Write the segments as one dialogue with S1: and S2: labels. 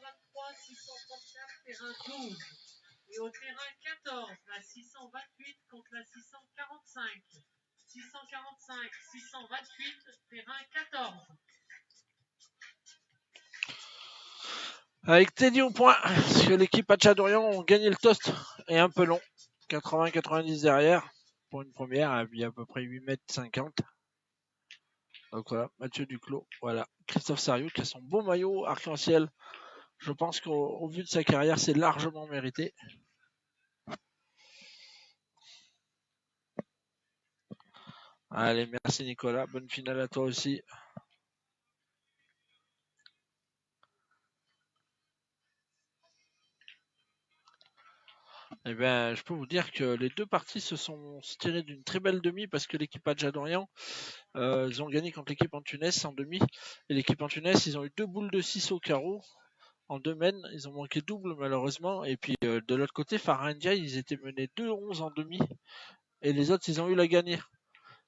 S1: 623, 634, terrain 12. Et au terrain 14, la 628 contre la 645. 645, 628, terrain 14.
S2: Avec Teddy au point, parce que l'équipe Hatchadorian ont gagné le toast et un peu long. 80-90 derrière pour une première, à peu près 8,50 m. Donc voilà, Mathieu Duclos, voilà. Christophe Sariou qui a son beau maillot arc-en-ciel. Je pense qu'au vu de sa carrière, c'est largement mérité. Allez, merci Nicolas. Bonne finale à toi aussi. Eh bien, je peux vous dire que les deux parties se sont tirées d'une très belle demi parce que l'équipe Hatchadorian, ils ont gagné contre l'équipe Antunes en demi. Et l'équipe Antunes, ils ont eu 2 boules de 6 au carreau. En deux mènes, ils ont manqué double malheureusement. Et puis de l'autre côté, Farah Ndiaye, ils étaient menés 2-11 en demi. Et les autres, ils ont eu la gagner.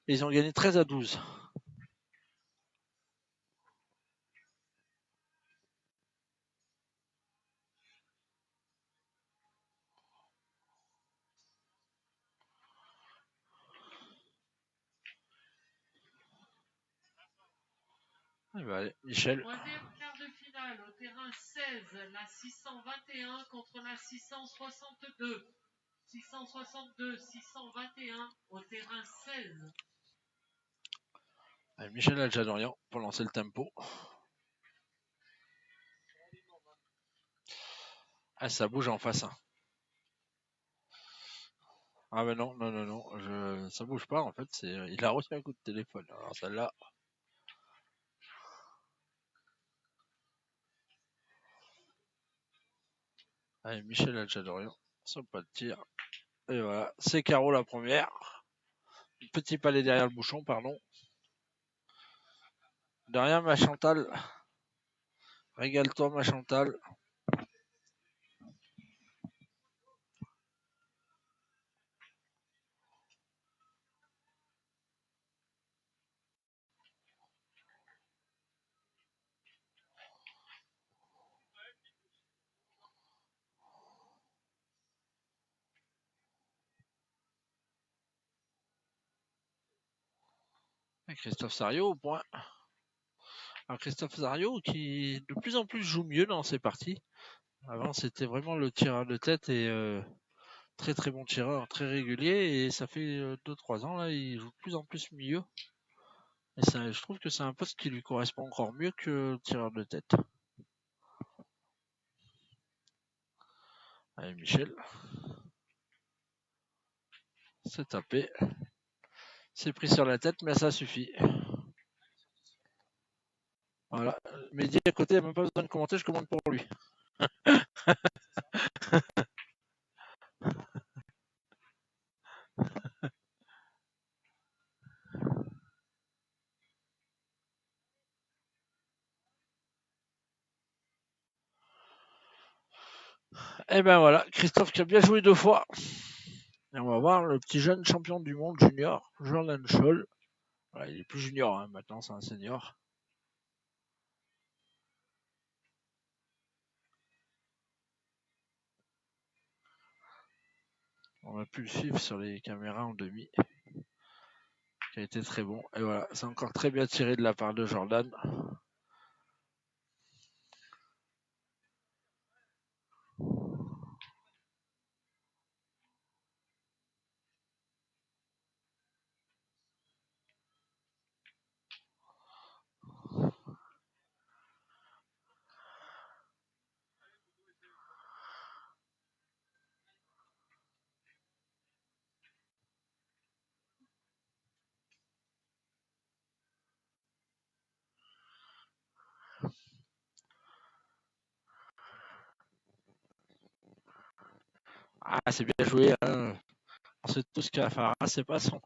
S2: Et ils ont gagné 13-12. Eh ben, allez, Michel.
S1: Troisième quart de finale au terrain 16, la 621 contre la 662. 662, 621 au terrain 16.
S2: Allez, Michel Hatchadorian pour lancer le tempo. Ah, ça bouge en face. Hein. Ah ben non, ça bouge pas en fait. Il a reçu un coup de téléphone. Alors celle-là. Allez, Michel Hatchadorian, son pas de tir. Et voilà, c'est Caro la première. Petit palais derrière le bouchon, pardon. De rien, ma Chantal. Régale-toi, ma Chantal. Et Christophe Sario au point. Alors Christophe Sario qui de plus en plus joue mieux dans ses parties. Avant c'était vraiment le tireur de tête et très très bon tireur, très régulier. Et ça fait 2-3 ans là, il joue de plus en plus mieux. Et ça, je trouve que c'est un poste qui lui correspond encore mieux que le tireur de tête. Allez Michel. C'est tapé. C'est pris sur la tête, mais ça suffit. Voilà. Mehdi à côté, il n'y a même pas besoin de commenter, je commande pour lui. Et ben voilà, Christophe qui a bien joué 2 fois. Et on va voir le petit jeune champion du monde junior, Jordan Scholl. Voilà, il est plus junior, hein, maintenant c'est un senior. On a pu le suivre sur les caméras en demi. Qui a été très bon. Et voilà, c'est encore très bien tiré de la part de Jordan. Ah, c'est bien joué. Hein. On sait tout ce qu'il a à faire. C'est pas son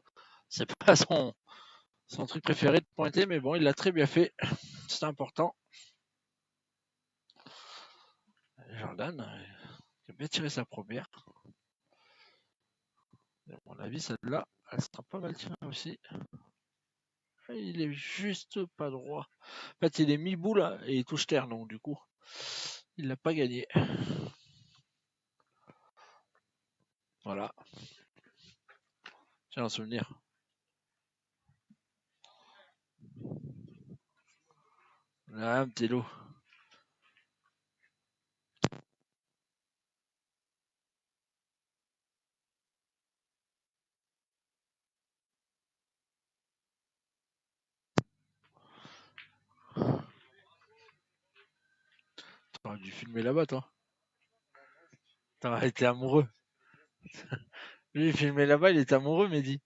S2: truc préféré de pointer, mais bon, il l'a très bien fait. C'est important. Jordan, il a bien tiré sa première. À mon avis, celle-là, elle sera pas mal tirée aussi. Il est juste pas droit. En fait, il est mi-boule et il touche terre, donc du coup, Il l'a pas gagné. Voilà. J'ai un souvenir. Là, un petit loup. T'aurais dû filmer là-bas, toi. T'aurais été amoureux. Lui, il filmait là-bas, il était amoureux, Mehdi.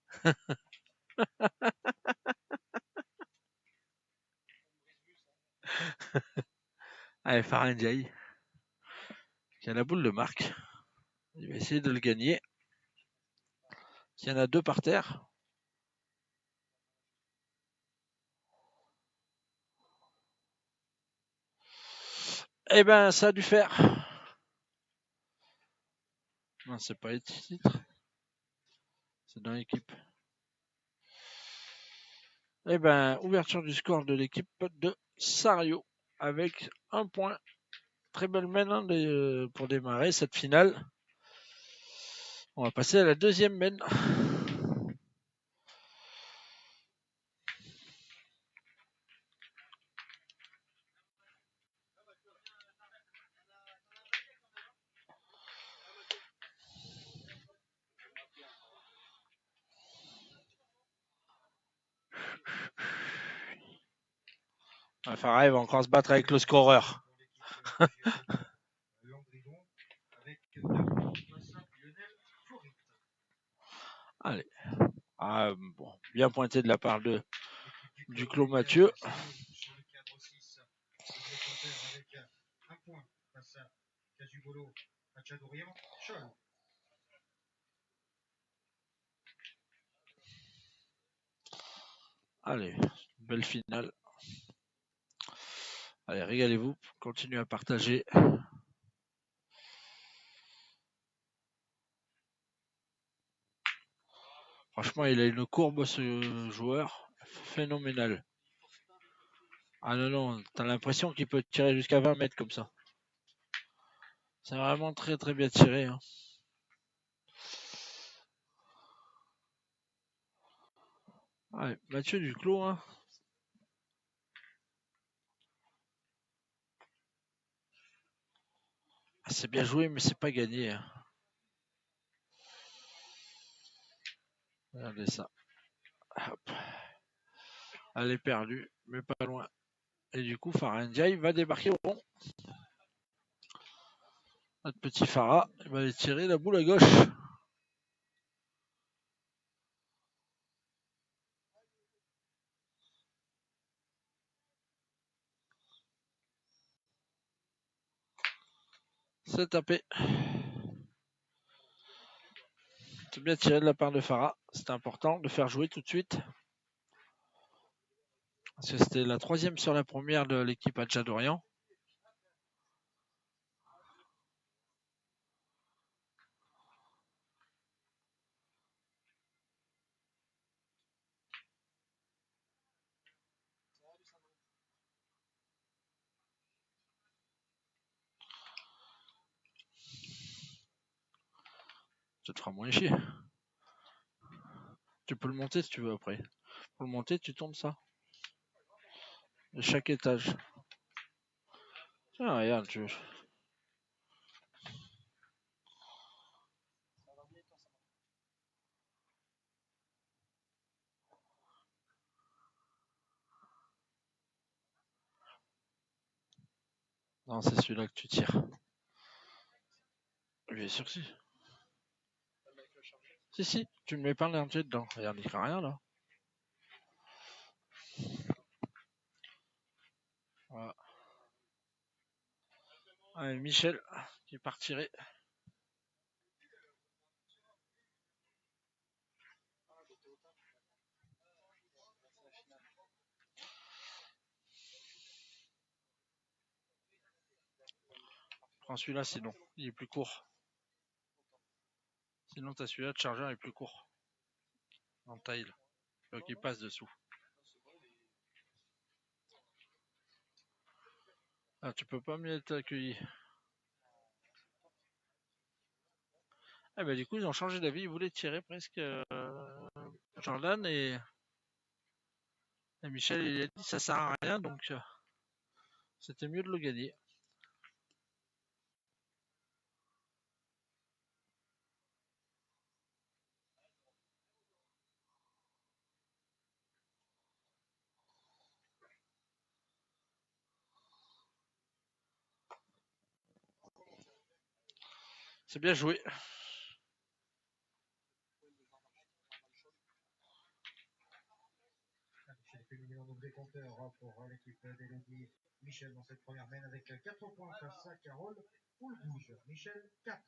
S2: Allez, Farah Ndiaye, qui a la boule de marque. Il va essayer de le gagner. Il y en a deux par terre. Eh ben, ça a dû faire. Non, c'est pas les titres. C'est dans l'équipe. Eh ben, ouverture du score de l'équipe de Sario avec un point. Très belle mène hein, pour démarrer cette finale. On va passer à la deuxième mène. Farah va encore se battre avec le scoreur. Allez. Ah, bon, bien pointé de la part de Duclos Mathieu. Allez, belle finale. Allez, régalez-vous, continuez à partager. Franchement, il a une courbe, ce joueur, phénoménale. Ah non, non, t'as l'impression qu'il peut tirer jusqu'à 20 mètres comme ça. C'est vraiment très très bien tiré. Hein. Ouais, Mathieu Duclos, hein. Ah, c'est bien joué, mais c'est pas gagné. Hein. Regardez ça. Hop. Elle est perdue, mais pas loin. Et du coup, Farah Ndiaye va débarquer au rond. Notre petit Farah, il va aller tirer la boule à gauche. C'est tapé. C'est bien tiré de la part de Farah. C'est important de faire jouer tout de suite. Parce que c'était la troisième sur la première de l'équipe Adja-Dorian. Ça te fera moins chier. Tu peux le monter si tu veux après. Pour le monter, tu tournes ça. De chaque étage. Tiens, regarde, tu... Non, c'est celui-là que tu tires. Bien sûr que si. Si, tu ne mets pas l'RG dedans. Regarde, il n'y a rien là. Voilà. Allez, Michel qui partirait. Prends celui-là sinon, il est plus court. Sinon, t'as celui-là de chargeur, il est plus court. En taille. Donc il passe dessous. Ah, tu peux pas mieux être accueilli. Ah bah du coup ils ont changé d'avis, ils voulaient tirer presque Jordan et Michel il a dit ça sert à rien donc c'était mieux de le gagner. C'est bien joué.
S3: Des compteurs pour l'équipe d'Elodie. Michel dans cette première main avec 4 points face à Carole. Poule rouge. Michel 4.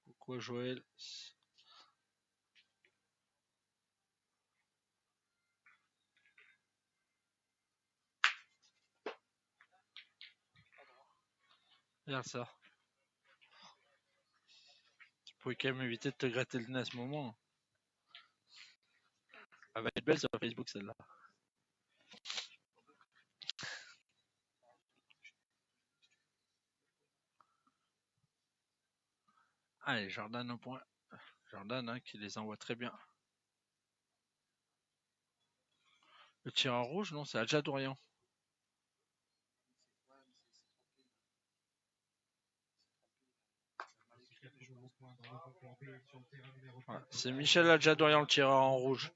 S2: Pourquoi Joël? Regarde ça. Tu pouvais quand même éviter de te gratter le nez à ce moment. Elle va être belle sur Facebook celle-là. Allez, Jordan au point. Jordan hein, qui les envoie très bien. Le tireur rouge, non, c'est Adja Dorian. Ouais, c'est Michel Adja Dorian le tireur en rouge.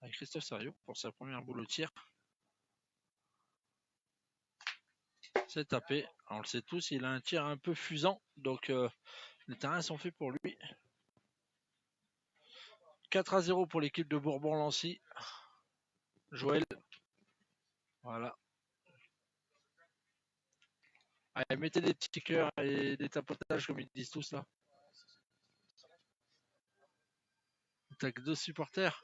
S2: Avec Christophe Sérieux pour sa première boule au tir. C'est tapé. On le sait tous, il a un tir un peu fusant, donc les terrains sont faits pour lui. 4-0 pour l'équipe de Bourbon-Lancy. Joël. Voilà. Allez, mettez des petits cœurs et des tapotages comme ils disent tous là. T'as que 2 supporters.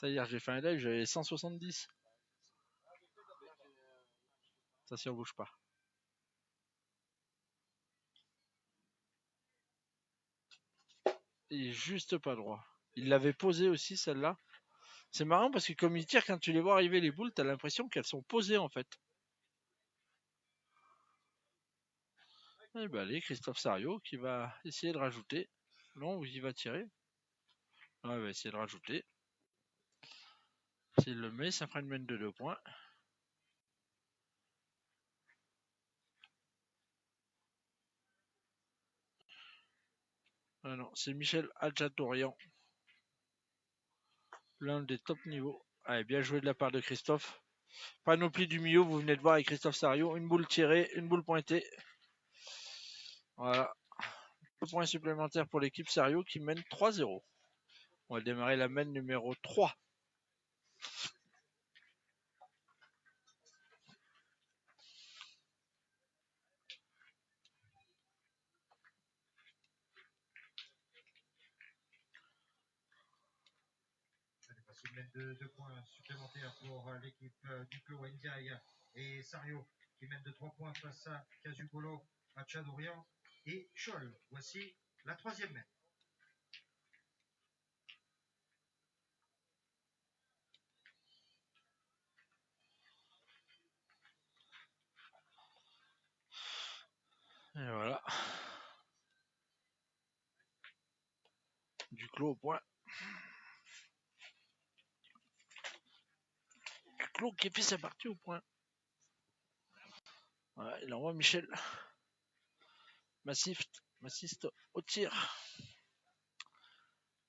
S2: Hier j'ai fait un live, j'avais 170. Attention, bouge pas. Il est juste pas droit. Il l'avait posé aussi celle-là. C'est marrant parce que comme il tire, quand tu les vois arriver les boules, t'as l'impression qu'elles sont posées en fait. Et bah allez, Christophe Sario qui va essayer de rajouter. Non, il va tirer. Ouais, il va essayer de rajouter. S'il le met, ça fera une mène de 2 points. Ah non, c'est Michel Adjatorian. L'un des top niveaux. Allez, bien joué de la part de Christophe. Panoplie du milieu, vous venez de voir avec Christophe Sario. Une boule tirée, une boule pointée. Voilà. 2 points supplémentaires pour l'équipe Sario qui mène 3-0. On va démarrer la mène numéro 3.
S3: De 2 points supplémentaires pour l'équipe du Clos Ndiaye et Sario qui mène de 3 points face à Casugolo, à Tchadorian et Scholl. Voici la troisième main.
S2: Et voilà. Du Clos au point. Du Clos qui fait sa partie au point. Voilà, il envoie Michel. Massiste au tir.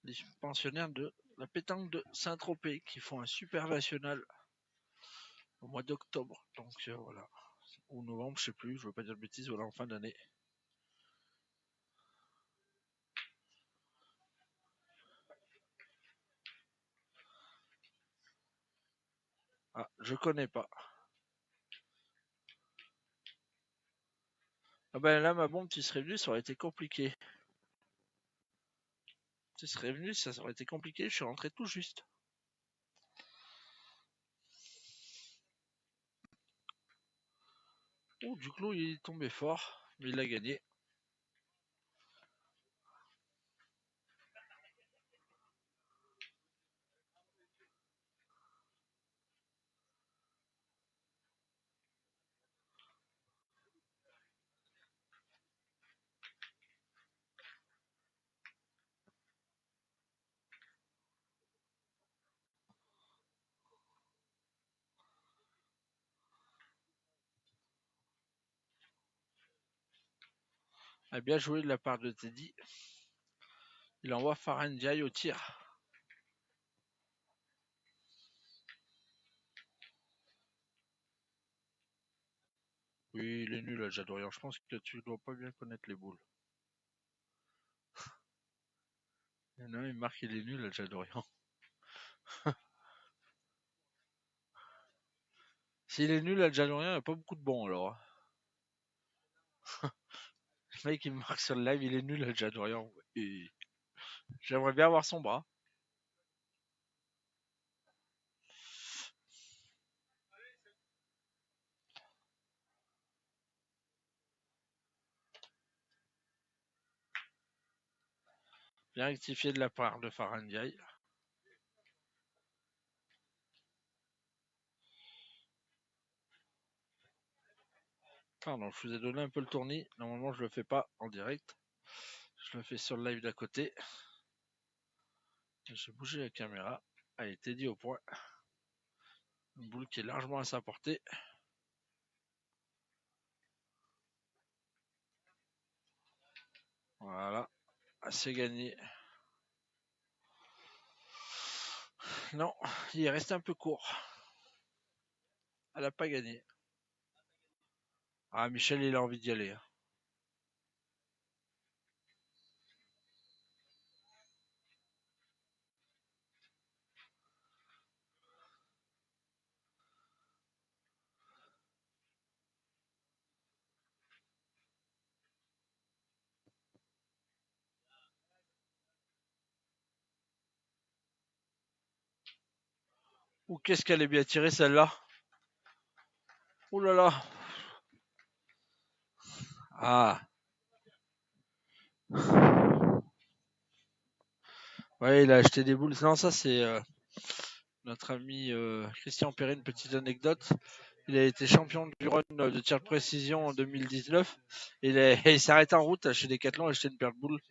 S2: Les pensionnaires de la pétanque de Saint-Tropez qui font un super national au mois d'octobre. Donc voilà. Ou novembre, je sais plus, je veux pas dire de bêtises, voilà, en fin d'année. Ah, Je connais pas. Ah ben là, ma bombe, tu serais venu, ça aurait été compliqué. Tu serais venu, ça aurait été compliqué, je suis rentré tout juste. Oh, Duclos, il est tombé fort, mais il a gagné. A bien joué de la part de Teddy. Il envoie Farhan Ndiaye au tir. Oui, il est nul, Jadorian. Je pense que tu dois pas bien connaître les boules. Non, il marque, il est nul, Jadorian. S'il est nul, Jadorian, il n'y a pas beaucoup de bons alors. Le mec, il marque sur le live, il est nul, Jadorian. J'aimerais bien avoir son bras. Bien rectifié de la part de Farhan Ndiaye. Pardon, je vous ai donné un peu le tournis. Normalement, je le fais pas en direct. Je le fais sur le live d'à côté. J'ai bougé la caméra. Allez, Teddy au point. Une boule qui est largement à sa portée. Voilà. C'est gagné. Non, il est resté un peu court. Elle n'a pas gagné. Ah, Michel, il a envie d'y aller. Ou qu'est-ce qu'elle est bien tirée celle-là? Ouh là là. Ah. Ouais, il a acheté des boules. Non, ça c'est notre ami Christian Perret, une petite anecdote. Il a été champion du run de tir de précision en 2019. Il s'est arrêté en route chez Decathlon, a acheté une paire de boules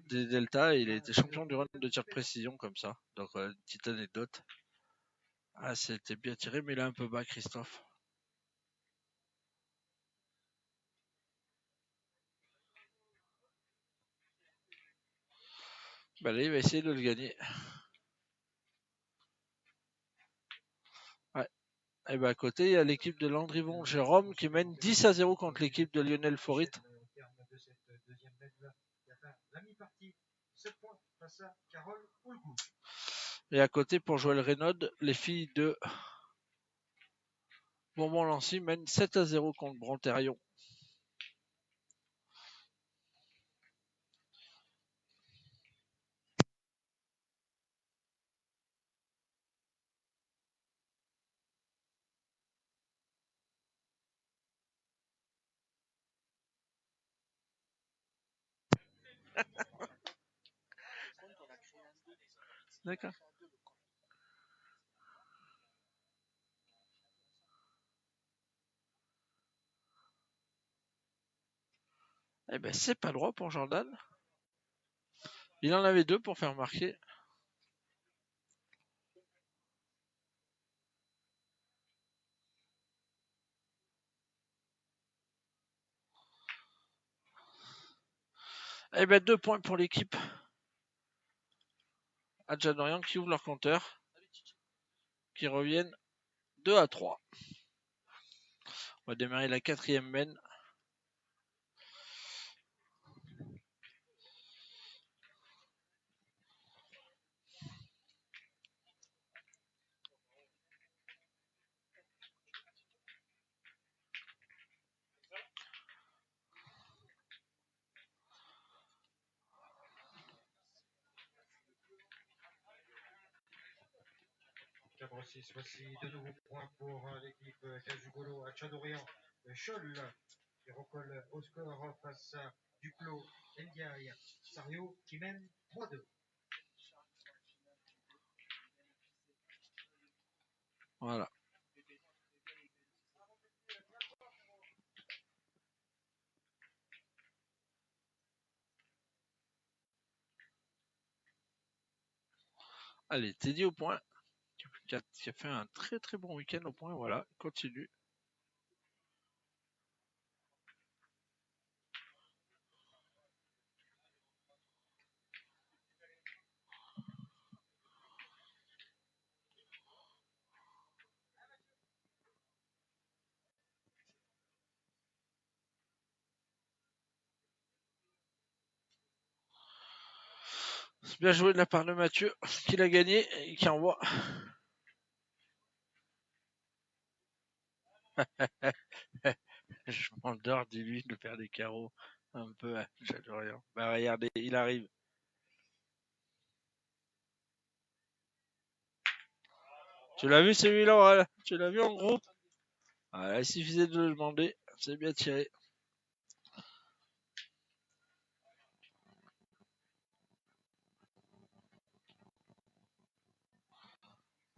S2: des Delta et il a été champion du run de tir de précision comme ça. Donc, une petite anecdote. Ah, c'était bien tiré, mais il est un peu bas, Christophe. Bah là, il va essayer de le gagner. Ouais. Et bah à côté, il y a l'équipe de Landrivon Jérôme qui mène 10-0 contre l'équipe de Lionel Forit. Et à côté, pour Joël Reynaud, les filles de Bourbon-Lancy mènent 7-0 contre Brantérion. D'accord. Eh ben, c'est pas droit pour Jordan. Il en avait deux pour faire marquer. Eh ben, 2 points pour l'équipe. Adjadorian qui ouvre leur compteur. Qui reviennent 2-3. On va démarrer la 4e mène.
S3: Cadre 6, voici de nouveaux points pour l'équipe Cajugolo à Tchadorian. Scholl qui recolle au score face à Duclos, Ndiaye, Sario qui mène 3-2.
S2: Voilà. Allez, Teddy au point, qui a fait un très très bon week-end au point. Voilà, continue. C'est bien joué de la part de Mathieu, qui l'a gagné et qui envoie. Je m'endors, dis-lui, de faire des carreaux. Un peu, j'adore rien. Bah regardez, il arrive. Tu l'as vu celui-là, tu l'as vu en gros? Il suffisait de le demander, c'est bien tiré.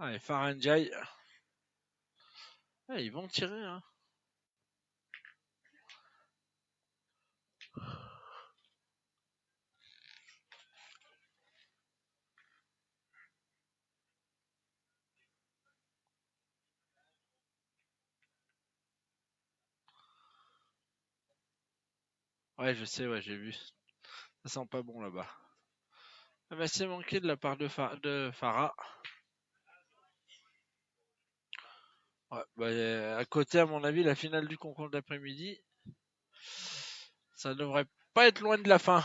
S2: Allez, Faranjai. Ils vont tirer, hein. Ouais, je sais, ouais, j'ai vu. Ça sent pas bon là-bas. Ah bah, c'est manqué de la part de Farah. Ouais, bah, à côté, à mon avis, la finale du concours d'après-midi, ça devrait pas être loin de la fin.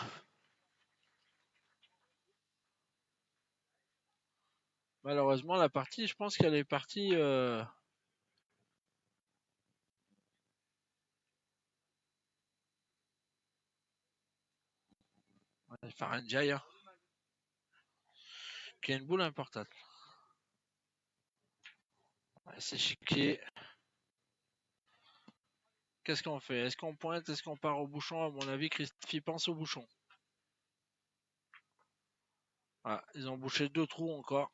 S2: Malheureusement, la partie, je pense qu'elle est partie. Faranjai, hein, qui a une boule importante. Ouais, c'est chiqué. Qu'est-ce qu'on fait? Est-ce qu'on pointe? Est-ce qu'on part au bouchon? À mon avis, Christophe pense au bouchon. Voilà, ils ont bouché 2 trous encore.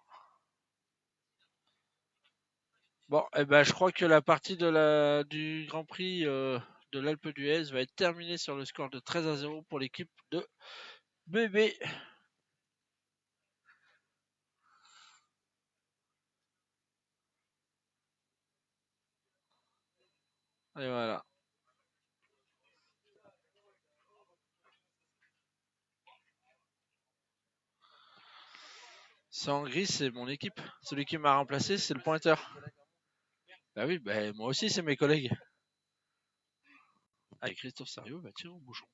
S2: Bon, eh ben, je crois que la partie du Grand Prix de l'Alpe d'Huez va être terminée sur le score de 13-0 pour l'équipe de Bébé. Et voilà. C'est en gris, c'est mon équipe. Celui qui m'a remplacé, c'est le pointeur. Bah oui, bah, moi aussi, c'est mes collègues. Allez, Christophe Sario va tirer au bouchon.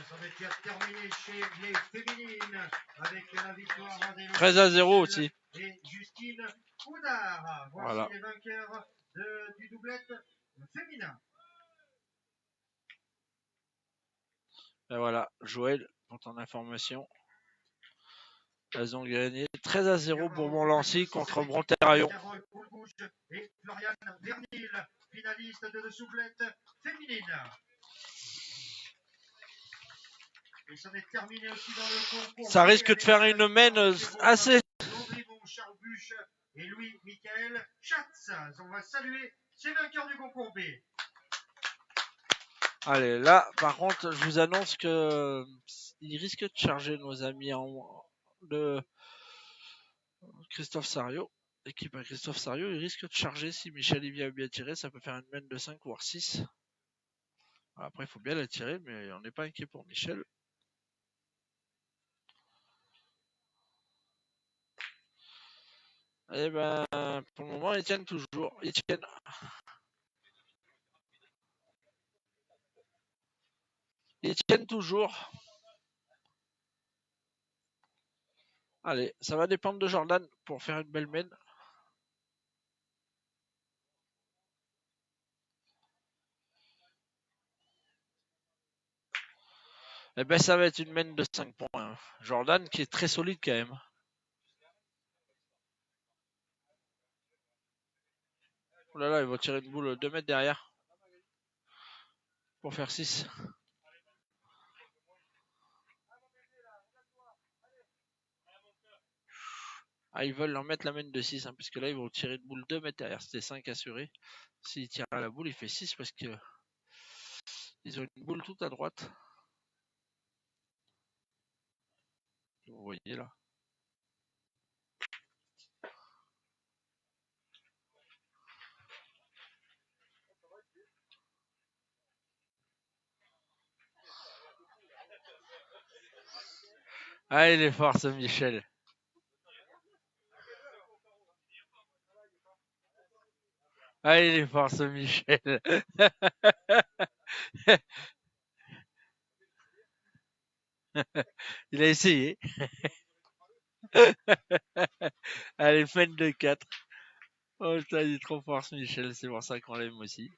S3: Ça va être terminé chez les féminines avec la victoire des
S2: 13-0 aussi.
S3: Et Justine Oudard. Voici voilà les vainqueurs du doublette féminin.
S2: Et voilà, Joël, pour ton information. Elles ont gagné 13-0 pour Montlancy contre Bronterraillon.
S3: Carole Poulgouche et Floriane Vernil, finaliste de la souplette féminine. Et ça est terminé aussi dans le concours.
S2: Ça risque de faire une mène assez.
S3: Landrivon, Charles Buche et Louis-Michael Schatz. On va saluer ces vainqueurs du concours B.
S2: Allez, là, par contre, je vous annonce que il risque de charger nos amis de Christophe Sario. L'équipe à Christophe Sario, il risque de charger si Michel y vient bien tirer. Ça peut faire une mène de 5 voire 6. Après, il faut bien la tirer, mais on n'est pas inquiet pour Michel. Eh ben, pour le moment, ils tiennent toujours. Ils tiennent toujours. Allez, ça va dépendre de Jordan pour faire une belle mène. Eh ben, ça va être une main de 5 points. Hein. Jordan qui est très solide quand même. Oh là là, il va tirer une boule 2 mètres derrière. Pour faire 6. Ah, ils veulent leur mettre la main de 6, hein, parce que là, ils vont tirer une boule 2 mètres derrière. C'était 5 assurés. S'il tire à la boule, il fait 6 parce que ils ont une boule toute à droite. Vous voyez là. Ah, il est fort ce Michel. Ah, il est fort ce Michel. Il a essayé. Allez, fin de 4. Oh putain, il est trop fort ce Michel, c'est pour ça qu'on l'aime aussi.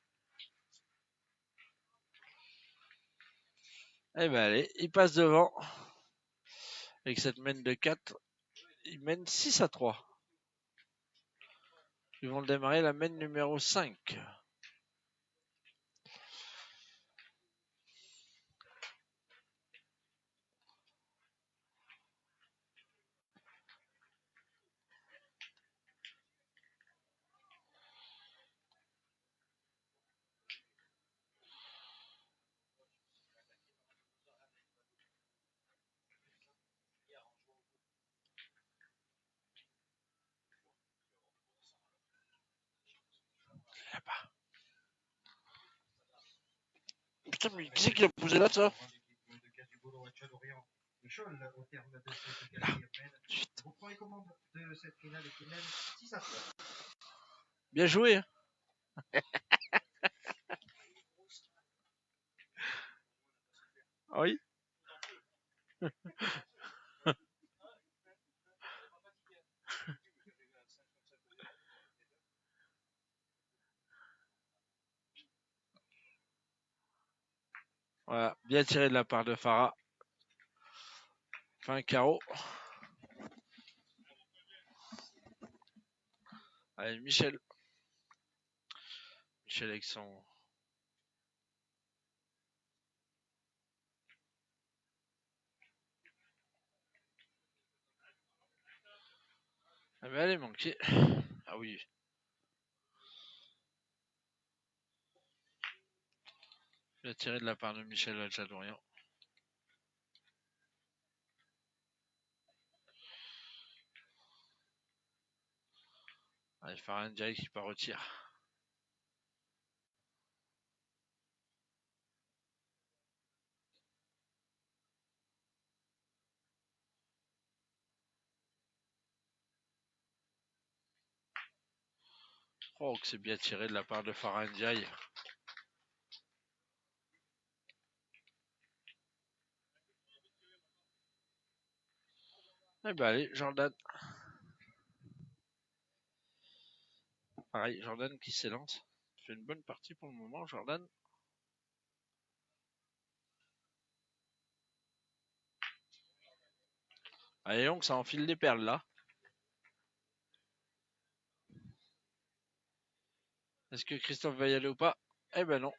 S2: Eh ben allez, il passe devant. Avec cette main de 4, il mène 6-3. Ils vont démarrer la main numéro 5. Là-bas. Putain, mais qui c'est qui a posé là, ça? Là. Bien joué. Hein. Oui. Voilà, bien tiré de la part de Farah. Fin carreau. Allez, Michel. Michel avec son... Ah ben elle est manquée. Ah oui. Bien tiré de la part de Michel Alchadorian. Allez, Farah Ndiaye qui part au tir. Oh, que c'est bien tiré de la part de Farah Ndiaye. Eh ben allez, Jordan. Pareil, Jordan qui s'élance. Fait une bonne partie pour le moment, Jordan. Allez donc, ça enfile des perles là. Est-ce que Christophe va y aller ou pas? Eh ben non.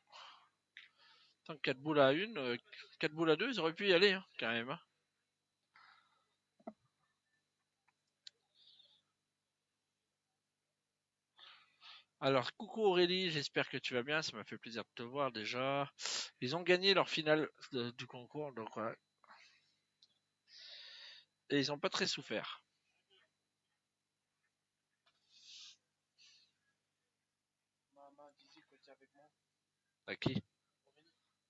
S2: Tant que 4 boules à 1, 4 boules à 2, ils auraient pu y aller, hein, quand même. Hein. Alors, coucou Aurélie, j'espère que tu vas bien, ça m'a fait plaisir de te voir déjà. Ils ont gagné leur finale du concours, donc voilà. Et ils n'ont pas très souffert. À qui?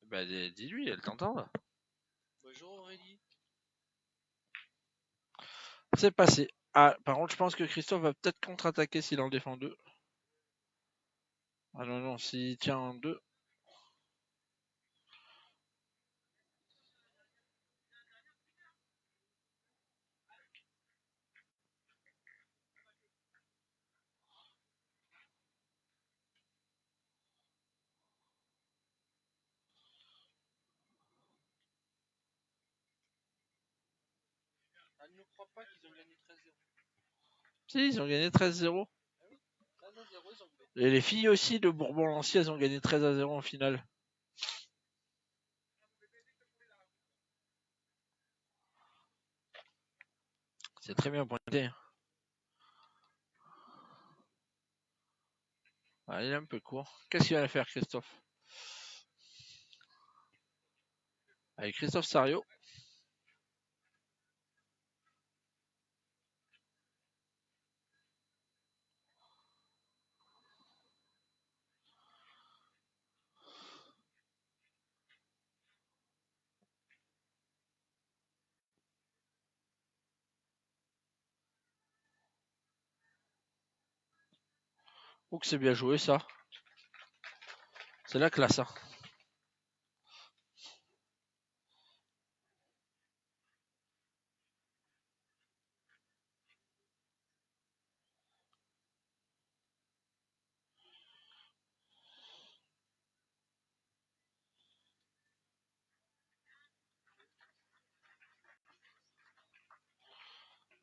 S2: Bah dis-lui, elle t'entend là.
S4: Bonjour Aurélie.
S2: C'est passé. Ah, par contre, je pense que Christophe va peut-être contre-attaquer s'il en défend 2. Ah non, non, s'il tient en 2.
S4: crois pas qu'ils ont gagné 13-0.
S2: Si, ils ont gagné 13-0.
S4: 13-0, ils ont fait.
S2: Et les filles aussi de Bourbon-Lancy, elles ont gagné 13-0 en finale. C'est très bien pointé. Ah, il est un peu court. Qu'est-ce qu'il va faire, Christophe? Avec Christophe Sario. Oh, que c'est bien joué, ça. C'est la classe, hein.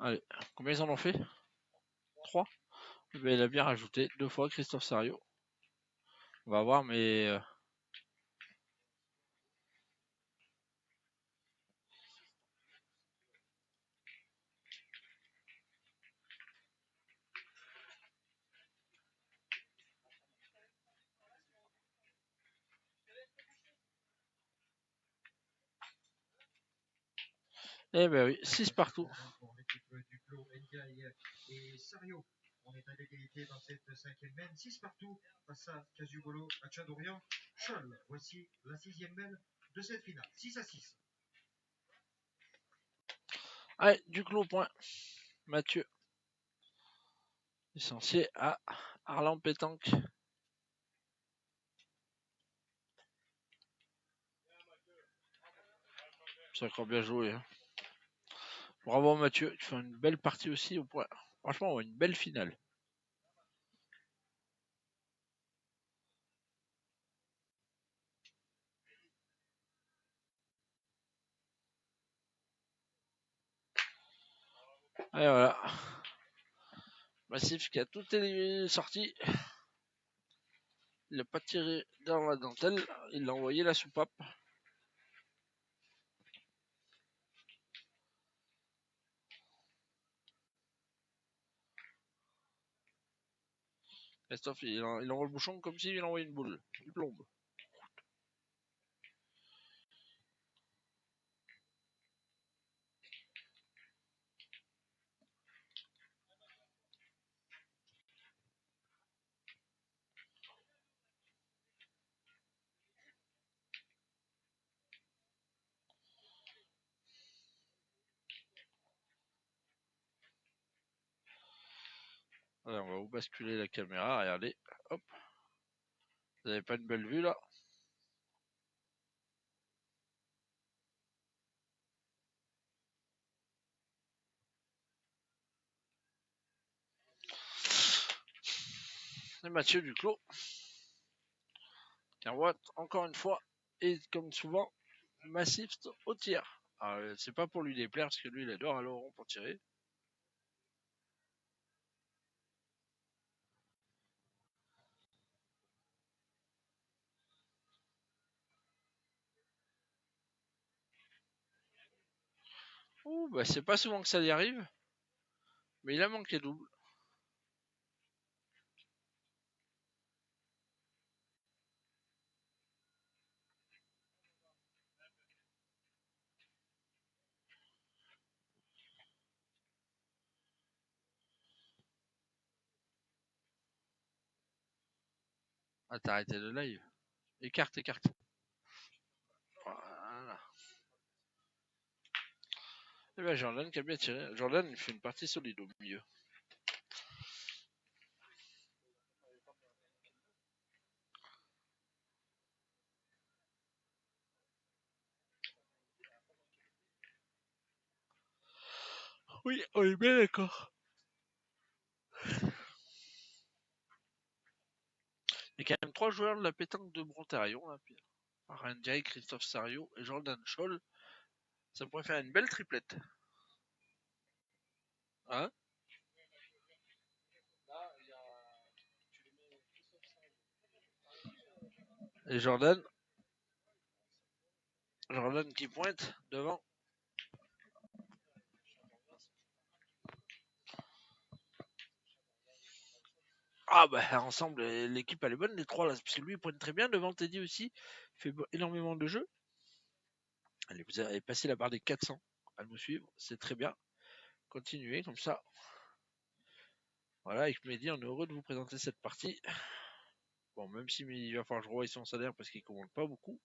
S2: Allez, combien ils en ont fait? 3. Mais il a bien rajouté 2 fois Christophe Sario. On va voir, mais... Eh ben oui, 6 partout.
S3: Pour l'équipe du Clos, Ndiaye et Sario. On est à l'égalité dans cette 5e mène. 6 partout face à Casugolo, à Tchadorian, Scholl. Voici la 6e mène de cette finale. 6-6.
S2: Allez, Duclos au point. Mathieu. Licencié à Arlan Pétanque. C'est encore bien joué. Hein. Bravo Mathieu, tu fais une belle partie aussi au point. Franchement, une belle finale. Et voilà. Massif qui a tout sorti. Il n'a pas tiré dans la dentelle, il l'a envoyé la soupape. Christophe, il envoie le bouchon comme s'il envoyait une boule. Il plombe. Allez, on va vous basculer la caméra, regardez. Hop. Vous n'avez pas une belle vue là? C'est Mathieu Duclos qui envoie encore une fois, et comme souvent, Massif au tir. C'est pas pour lui déplaire parce que lui il adore aller au rond pour tirer. Ouh, bah c'est pas souvent que ça y arrive, mais il a manqué double. Ah, t'as arrêté le live. Écarte, écarte. Voilà. Et ben Jordan qui a bien tiré. Jordan il fait une partie solide au milieu. Oui, on est bien d'accord. Il y a quand même 3 joueurs de la pétanque de Brontarion là. Ndiaye, Christophe Sario et Jordan Scholl. Ça pourrait faire une belle triplette. Hein?
S4: Là, il y a. Tu les mets Christophe Sarr.
S2: Et Jordan. Jordan qui pointe devant. Ah bah ensemble, l'équipe elle est bonne les trois là, parce que lui il pointe très bien, devant Teddy aussi, il fait énormément de jeux. Allez, vous avez passé la barre des 400 à nous suivre, c'est très bien. Continuez comme ça. Voilà, avec Mehdi, on est heureux de vous présenter cette partie. Bon, même si il va falloir que je revoie son salaire parce qu'il commande pas beaucoup.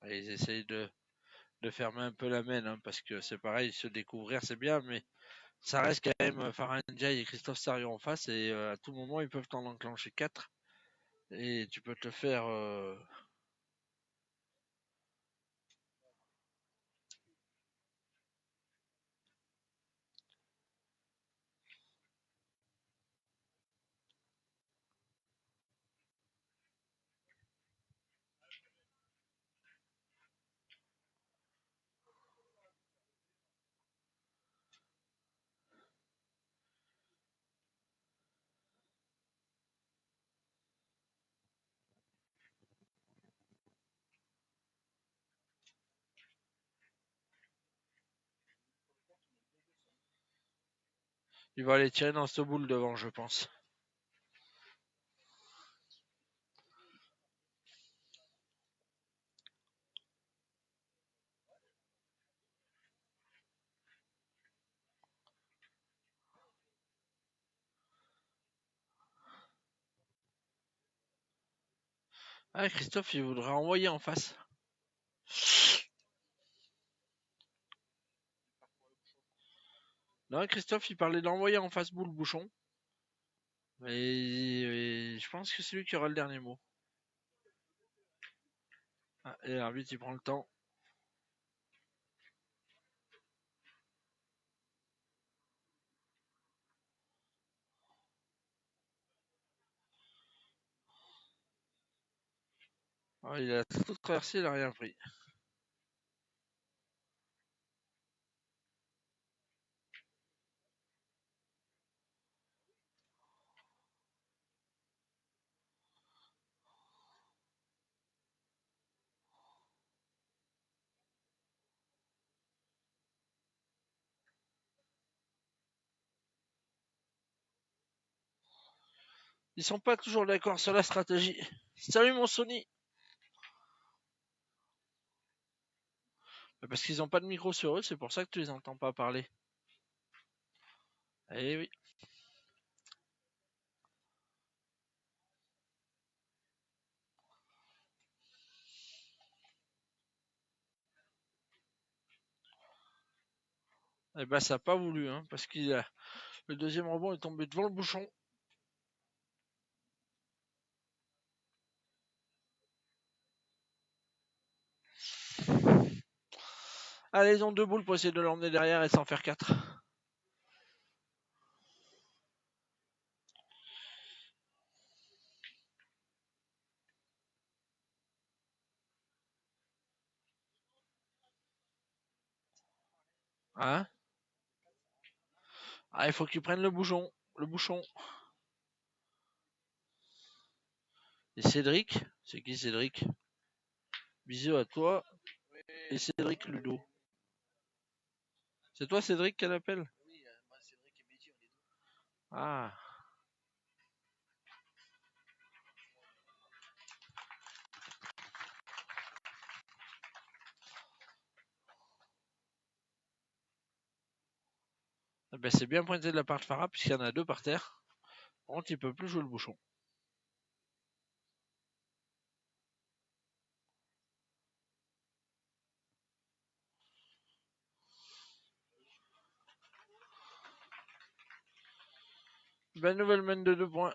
S2: Et ils essayent de fermer un peu la main, hein, parce que c'est pareil, se découvrir c'est bien, mais ça reste quand même Farhan Ndiaye et Christophe Sarion en face, et à tout moment ils peuvent t'en enclencher 4. Et tu peux te faire... Il va aller tirer dans ce boule devant, je pense. Ah, Christophe, il voudrait envoyer en face. Non, Christophe, il parlait d'envoyer en face boule bouchon. Et je pense que c'est lui qui aura le dernier mot. Ah, et l'arbitre, il prend le temps. Ah, il a tout traversé, il a rien pris. Ils sont pas toujours d'accord sur la stratégie. Salut mon Sony. Parce qu'ils ont pas de micro sur eux, c'est pour ça que tu les entends pas parler. Eh oui. Eh ben ça a pas voulu, hein, parce qu'il a... le deuxième rebond est tombé devant le bouchon. Allez, ils ont 2 boules pour essayer de l'emmener derrière et s'en faire 4. Hein? Ah, il faut qu'ils prennent le bouchon. Le bouchon. Et Cédric? C'est qui Cédric? Bisous à toi. Et Cédric Ludo. C'est toi Cédric qu'elle appelle?
S4: Oui, moi, Cédric et Mehdi, on est deux.
S2: Ah. Eh ben, c'est bien pointé de la part de Farah, puisqu'il y en a 2 par terre. Par contre, il peut plus jouer le bouchon. Ben, nouvelle mène de 2 points.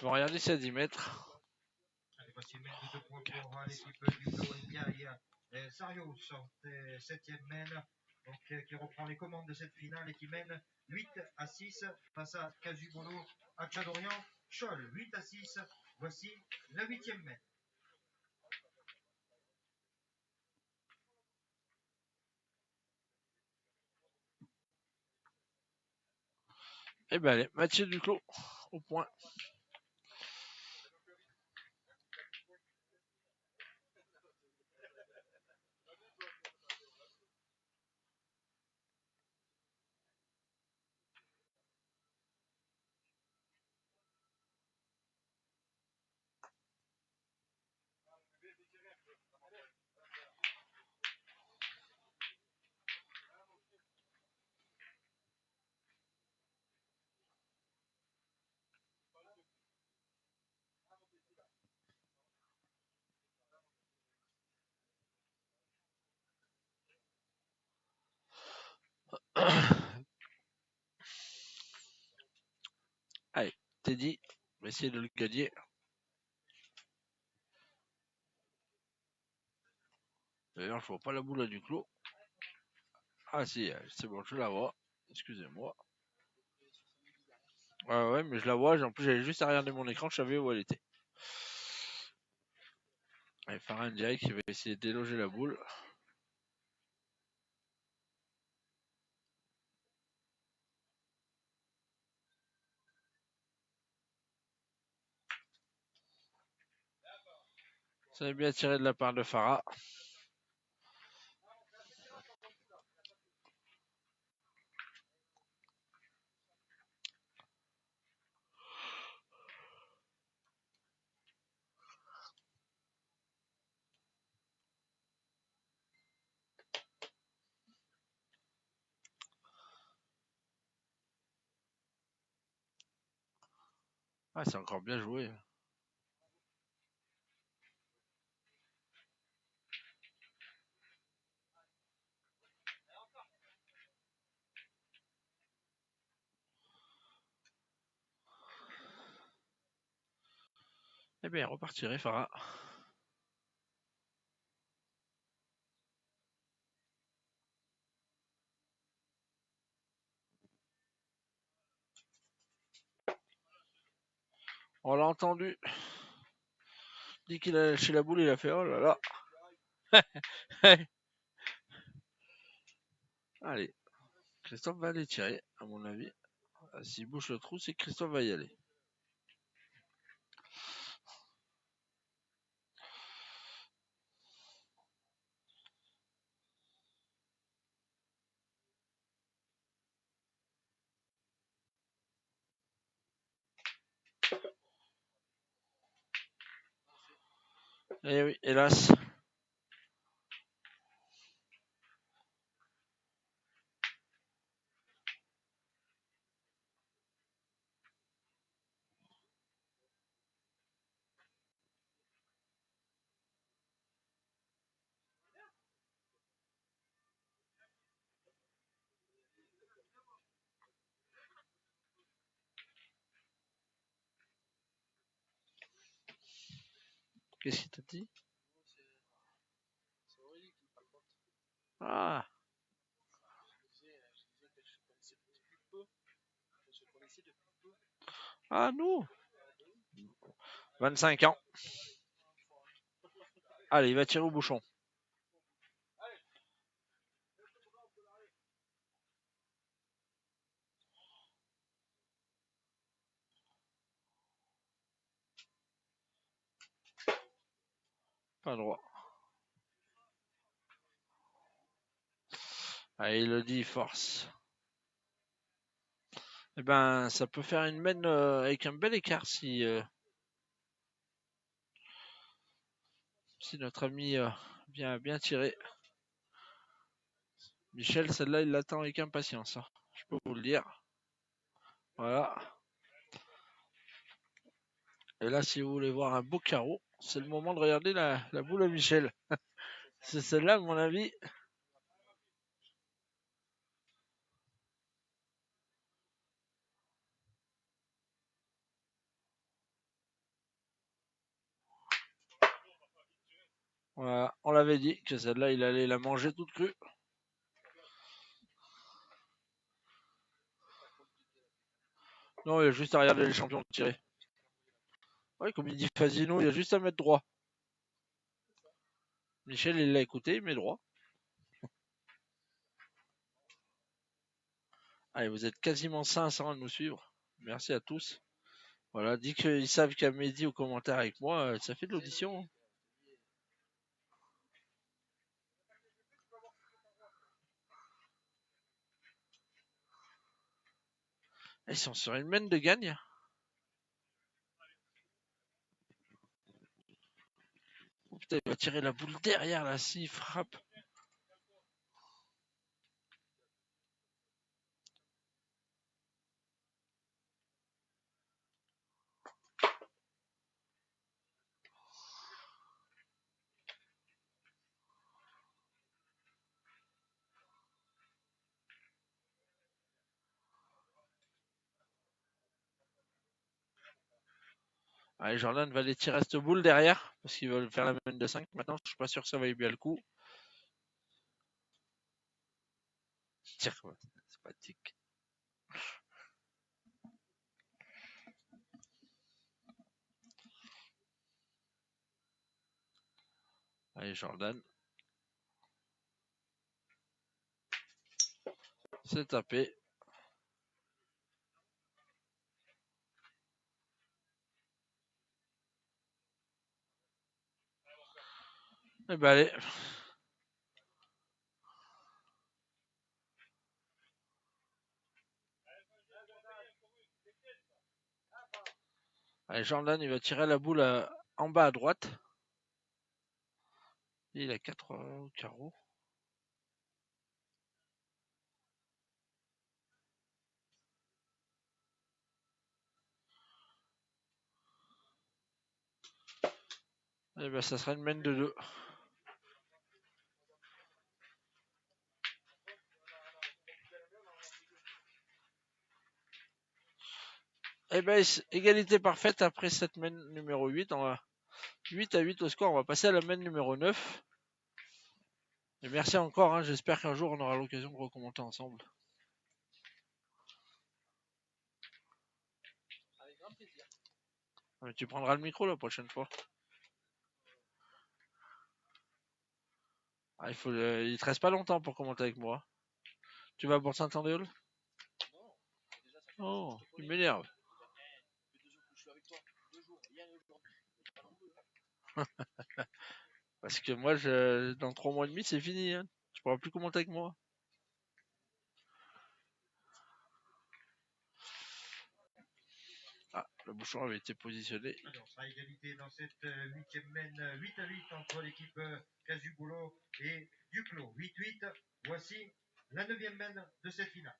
S2: On va regarder si à 10 mètres.
S3: Allez, voici le mène de 2 points pour l'équipe du Wendiaï. Sario sort 7e mène, donc, qui reprend les commandes de cette finale et qui mène 8-6 face à Casubolo, à Tchadorian, Scholl 8-6. Voici la 8e mène.
S2: Et ben allez, Mathieu Duclos au point. Allez, Teddy, on va essayer de le gagner. D'ailleurs, je vois pas la boule à Duclos. Ah si, c'est bon, je la vois. Excusez-moi. Ouais, mais je la vois. En plus, j'avais juste à regarder mon écran, je savais où elle était. Allez, Farah Ndiaye qui va essayer de déloger la boule. Ça est bien tiré de la part de Farah. Ah, c'est encore bien joué. Eh bien, repartirait Farah. On l'a entendu. Dès qu'il a lâché la boule, il a fait oh là là. Allez, Christophe va aller tirer, à mon avis. S'il bouge le trou, c'est que Christophe va y aller. Eh oui, hélas. Qu'est-ce qu'il t'a dit?
S4: C'est Aurélie qui me raconte.
S2: Ah,
S4: Je disais que je connaissais depuis peu. Je connaissais depuis peu.
S2: ah nous 25 ans. Allez, il va tirer au bouchon. Pas droit. Allez, il le dit, force. Eh ben, ça peut faire une mène avec un bel écart si notre ami vient bien tirer. Michel, celle-là, il l'attend avec impatience. Hein. Je peux vous le dire. Voilà. Et là, si vous voulez voir un beau carreau, c'est le moment de regarder la boule à Michel. C'est celle-là, à mon avis. Voilà, on l'avait dit que celle-là, il allait la manger toute crue. Non, il a juste à regarder les champions tirer. Ouais, comme il dit Fasino, il y a juste à mettre droit. Michel, il l'a écouté, il met droit. Allez, vous êtes quasiment 500 à nous suivre. Merci à tous. Voilà, dit qu'ils savent qu'il y a Mehdi au commentaire avec moi, ça fait de l'audition. Hein. Ils sont sur une main de gagne. Oh, putain, il va tirer la boule derrière là, s'il frappe. Allez, Jordan va aller tirer cette boule derrière, parce qu'ils veulent faire la main de 5. Maintenant, je suis pas sûr que ça vaille bien le coup. Tire, c'est pratique. Allez, Jordan. C'est tapé. Eh ben allez. Allez, Jordan, il va tirer la boule en bas à droite. Et il a 4 carreaux. Eh ben, ça sera une main de 2. Eh ben, égalité parfaite après cette main numéro 8. On va 8 à 8 au score. On va passer à la main numéro 9. Et merci encore. Hein, j'espère qu'un jour on aura l'occasion de recommencer ensemble.
S4: Avec grand plaisir.
S2: Mais tu prendras le micro la prochaine fois. Ah, il te reste pas longtemps pour commenter avec moi. Tu vas pour Saint-Andéol?
S4: Non. Déjà, ça fait
S2: Oh, il m'énerve.
S4: Ça fait 2 jours que je suis avec toi. 2 jours. Hier et aujourd'hui. Pas nombreux.
S2: Parce que moi, dans 3 mois et demi, c'est fini. Hein. Tu pourras plus commenter avec moi. Ah, le bouchon avait été positionné.
S3: Alors, ça a égalité dans cette 8e main 8 à 8 entre l'équipe Casubolo et Duclos. 8-8. Voici la 9e main de cette finale.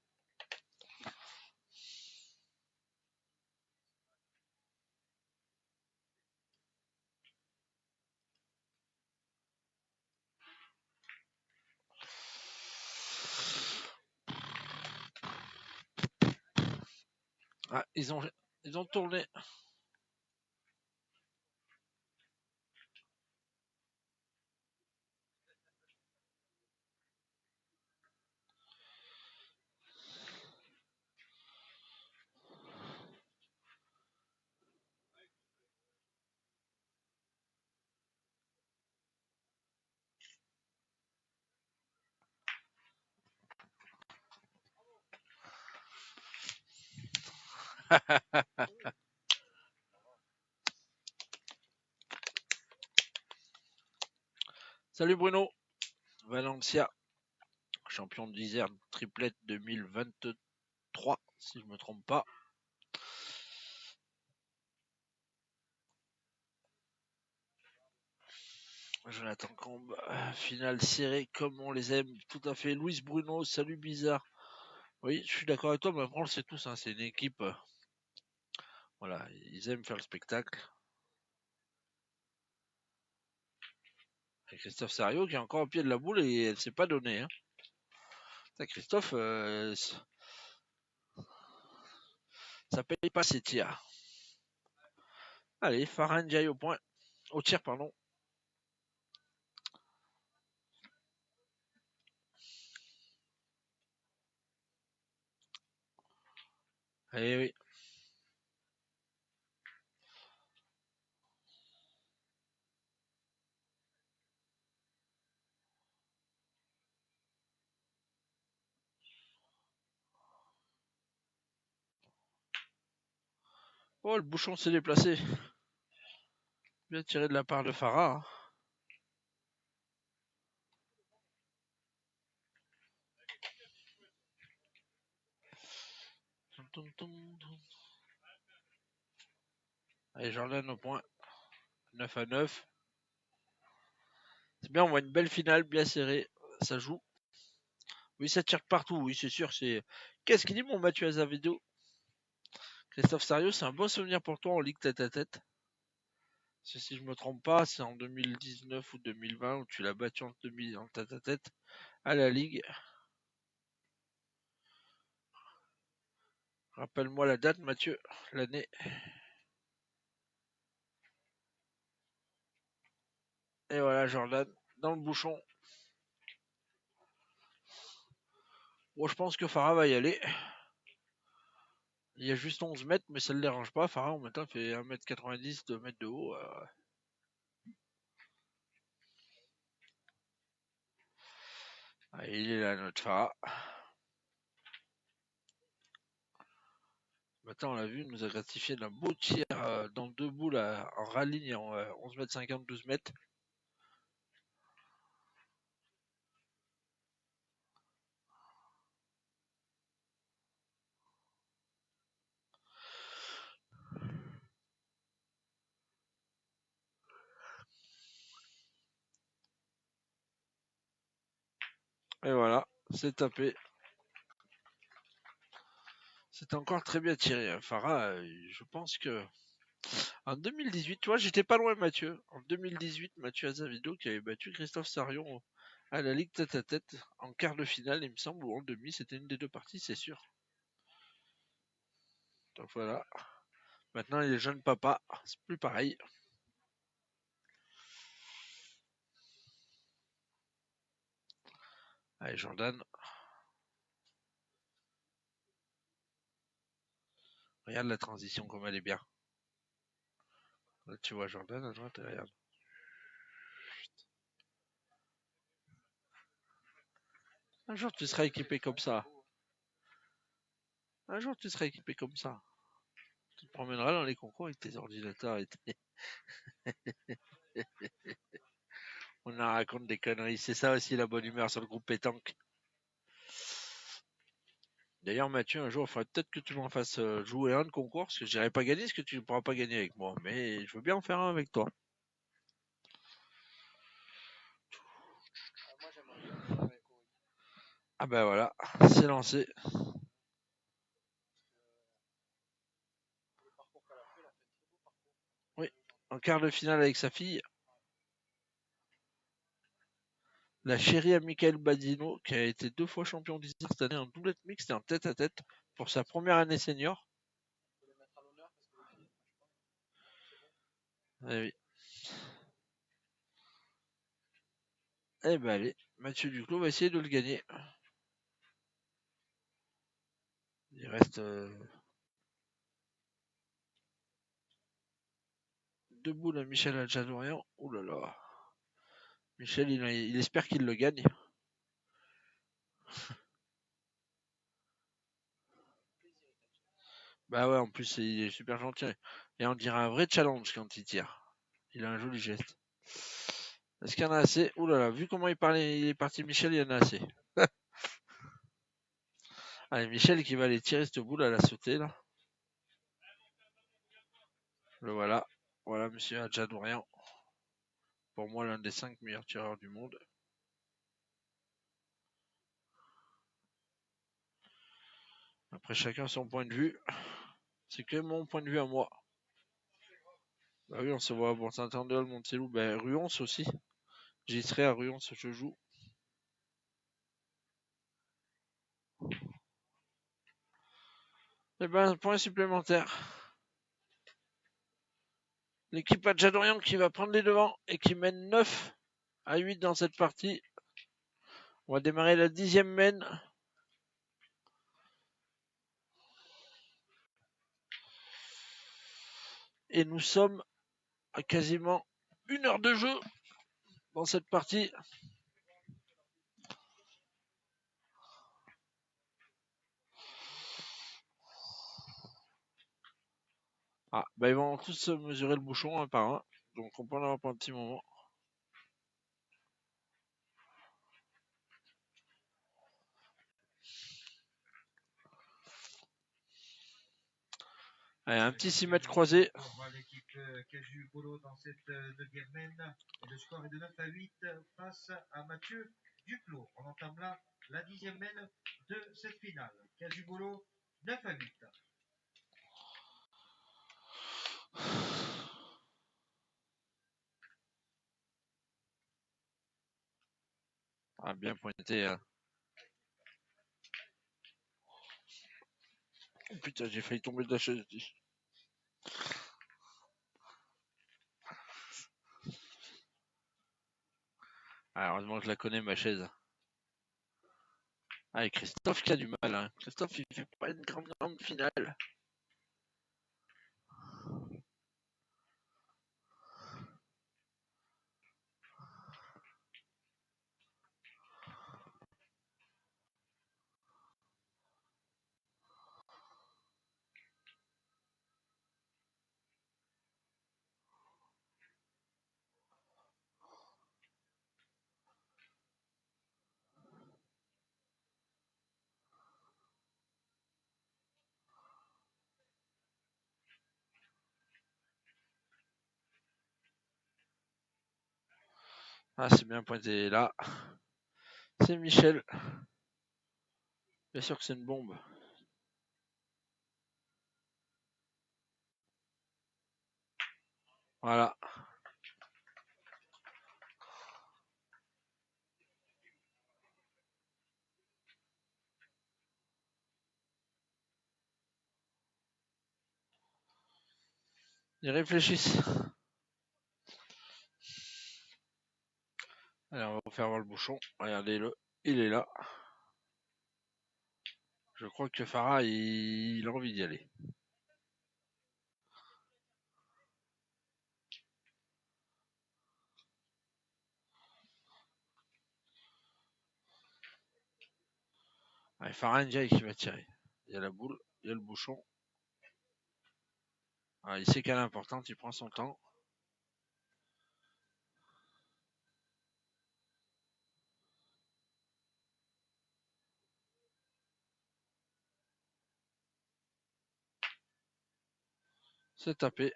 S2: Ah, ils ont tourné. Salut Bruno. Valencia, champion d'Isère triplette 2023, si je me trompe pas. Jonathan Combe, finale serrée comme on les aime, tout à fait. Louis Bruno, salut bizarre. Oui, je suis d'accord avec toi, mais après on le sait tous, hein, c'est une équipe. Voilà, ils aiment faire le spectacle. Et Christophe Sario qui est encore au pied de la boule et elle s'est pas donnée. Hein. Christophe, ça paye pas ses tirs. Allez, Farhan Ndiaye au point. Au tir, pardon. Eh oui. Oh, le bouchon s'est déplacé. Bien tiré de la part de Farah. Allez, Jordan au point. 9-9. C'est bien, on voit une belle finale, bien serrée. Ça joue. Oui, ça tire partout, oui, c'est sûr. Qu'est-ce qu'il dit, mon Mathieu Azavedo? Christophe Sario, c'est un bon souvenir pour toi en Ligue tête-à-tête. Si je me trompe pas, c'est en 2019 ou 2020 où tu l'as battu en tête-à-tête à la Ligue. Rappelle-moi la date, Mathieu, l'année. Et voilà, Jordan, dans le bouchon. Bon, je pense que Farah va y aller. Il y a juste 11 mètres, mais ça ne le dérange pas. Farah, en même temps, fait 1m90, 2 mètres de haut. Il est là, notre Farah. Maintenant, on l'a vu, il nous a gratifié d'un beau tir dans 2 boules en rallye en 11m50, 12 mètres. Et voilà, c'est tapé. C'est encore très bien tiré. Farah, je pense que en 2018, tu vois, j'étais pas loin, Mathieu. En 2018, Mathieu Azavido qui avait battu Christophe Sarion à la Ligue tête-à-tête en quart de finale, il me semble, ou en demi. C'était une des deux parties, c'est sûr. Donc voilà. Maintenant, il est jeune papa. C'est plus pareil. Allez, Jordan. Regarde la transition comme elle est bien. Là, tu vois Jordan à droite et regarde. Un jour, tu seras équipé comme ça. Un jour, tu seras équipé comme ça. Tu te promèneras dans les concours avec tes ordinateurs et On en raconte des conneries. C'est ça aussi la bonne humeur sur le groupe pétanque. D'ailleurs, Mathieu, un jour, il faudrait peut-être que tu m'en fasses jouer un de concours, parce que je n'irai pas gagner, parce que tu ne pourras pas gagner avec moi. Mais je veux bien en faire un avec toi.
S4: Moi, j'aimerais bien faire avec Ori.
S2: Ah ben voilà, c'est lancé.
S4: Le parcours qu'elle a fait, elle a fait un très beau parcours.
S2: Oui, en quart de finale avec sa fille. La chérie à Michael Badino, qui a été 2 fois champion d'Isère cette année en doublette mixte et en tête-à-tête pour sa première année senior.
S4: Il faut les mettre à l'honneur parce que les filles, franchement, c'est bon.
S2: Eh oui. Eh ben allez, Mathieu Duclos va essayer de le gagner. Il reste 2 boules à Michel Adjadorian. Ouh là là. Michel, il espère qu'il le gagne. Bah ouais, en plus, il est super gentil. Et on dirait un vrai challenge quand il tire. Il a un joli geste. Est-ce qu'il y en a assez? Ouh là là, vu comment il est parti Michel, il y en a assez. Allez, Michel qui va aller tirer cette boule à la sautée là. Le voilà. Voilà, monsieur Adjadourian. Pour moi, l'un des 5 meilleurs tireurs du monde. Après, chacun son point de vue. C'est que mon point de vue à moi. Bah oui, on se voit pour Saint-André, le Montelou. Bah, Ruons aussi. J'y serai à Ruons, je joue. Et ben, point supplémentaire. L'équipe Adjadorian qui va prendre les devants et qui mène 9-8 dans cette partie. On va démarrer la 10e mène. Et nous sommes à quasiment 1 heure de jeu dans cette partie. Ah, bah ils vont tous mesurer le bouchon un par un. Donc on peut en avoir pour un petit moment. Allez, un petit 6 mètres croisé.
S3: Pour l'équipe Caju Polo dans cette 9e mène. Et le score est de 9 à 8 face à Mathieu Duclos. On entame là la 10e mène de cette finale. Caju Polo 9 à 8.
S2: Ah, bien pointé. Hein. Oh, putain, j'ai failli tomber de la chaise. Ah, heureusement que je la connais, ma chaise. Ah, et Christophe qui a du mal. Hein. Christophe, il fait pas une grande finale. Ah, c'est bien pointé là. C'est Michel. Bien sûr que c'est une bombe. Voilà. Ils réfléchissent. Allez, on va faire voir le bouchon. Regardez-le. Il est là. Je crois que Farah, il a envie d'y aller. Allez, Farah Ndiaye qui va tirer. Il y a la boule, il y a le bouchon. Ah, il sait qu'elle est importante, il prend son temps. C'est tapé.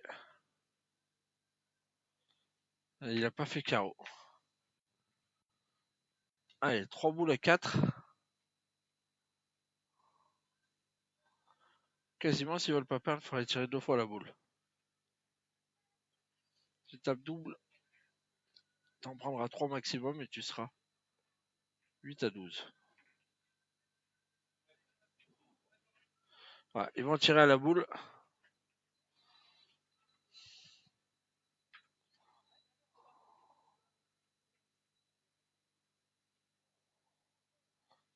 S2: Et il n'a pas fait carreau. Allez, 3 boules à 4. Quasiment, s'ils veulent pas perdre, il faudrait tirer 2 fois la boule. Tu tapes double, t'en prendras 3 maximum et tu seras 8 à 12. Ouais, ils vont tirer à la boule.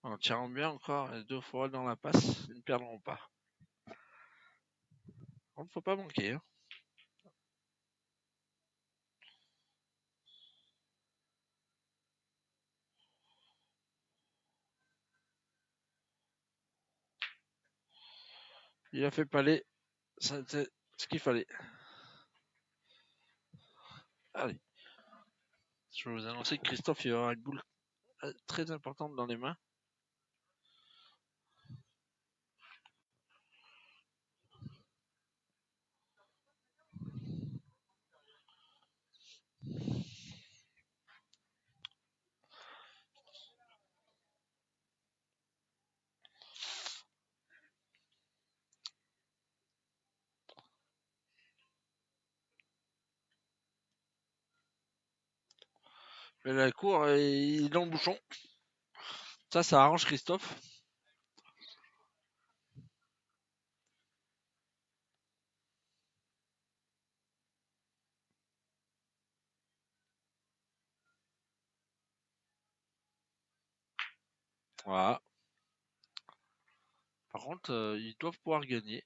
S2: En tirant bien encore, et 2 fois dans la passe, ils ne perdront pas. Il ne faut pas manquer. Hein. Il a fait palais, c'était ce qu'il fallait. Allez. Je vais vous annoncer que Christophe il va avoir une boule très importante dans les mains. Mais la cour, il est dans le bouchon. Ça arrange Christophe. Voilà. Par contre, ils doivent pouvoir gagner.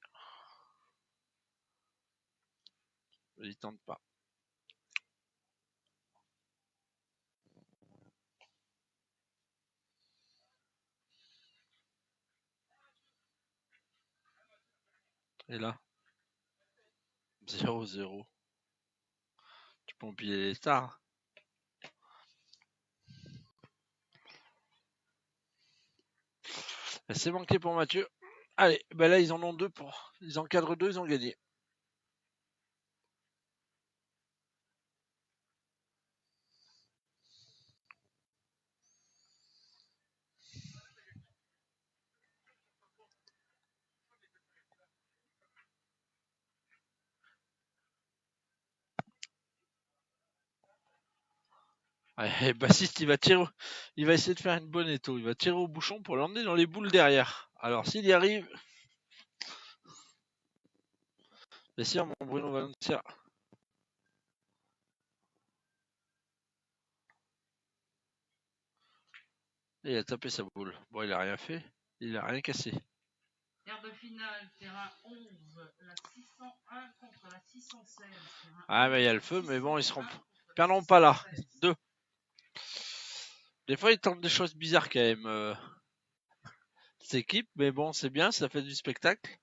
S2: Il tente pas. Et là, 0-0. Tu peux empiler les stars. C'est manqué pour Mathieu. Allez, ben là ils en ont 2 pour. Ils encadrent 2, ils ont gagné. Allez, Bassiste, il va essayer de faire une bonne étau. Il va tirer au bouchon pour l'emmener dans les boules derrière. Alors s'il y arrive, bien sûr, mon Bruno Valencia. Et il a tapé sa boule. Bon, il a rien fait. Il a rien cassé.
S1: Quart de finale, terrain 11, la 601 contre la 616.
S2: Ah, mais il y a le feu, mais bon, ils seront. Perdons pas là. 2. Des fois, ils tentent des choses bizarres quand même. Cette équipe, mais bon, c'est bien, ça fait du spectacle.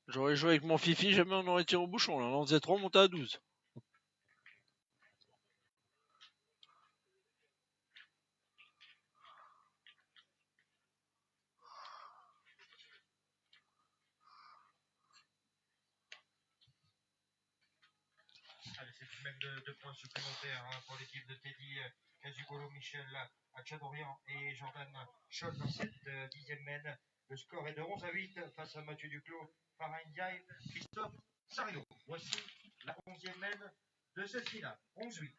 S2: J'aurais joué avec mon Fifi, jamais on aurait tiré au bouchon. Là. On en faisait 3, on montait à 12.
S3: Allez, c'est même 2 points supplémentaires pour l'équipe de Teddy Casugolo, Michel Achadorian et Jordan Scholl dans cette 10e mène. Le score est de 11-8 face à Mathieu Duclos, Farah Ndiaye, Christophe Sario. Voici la 11e mène de cette finale. 11-8.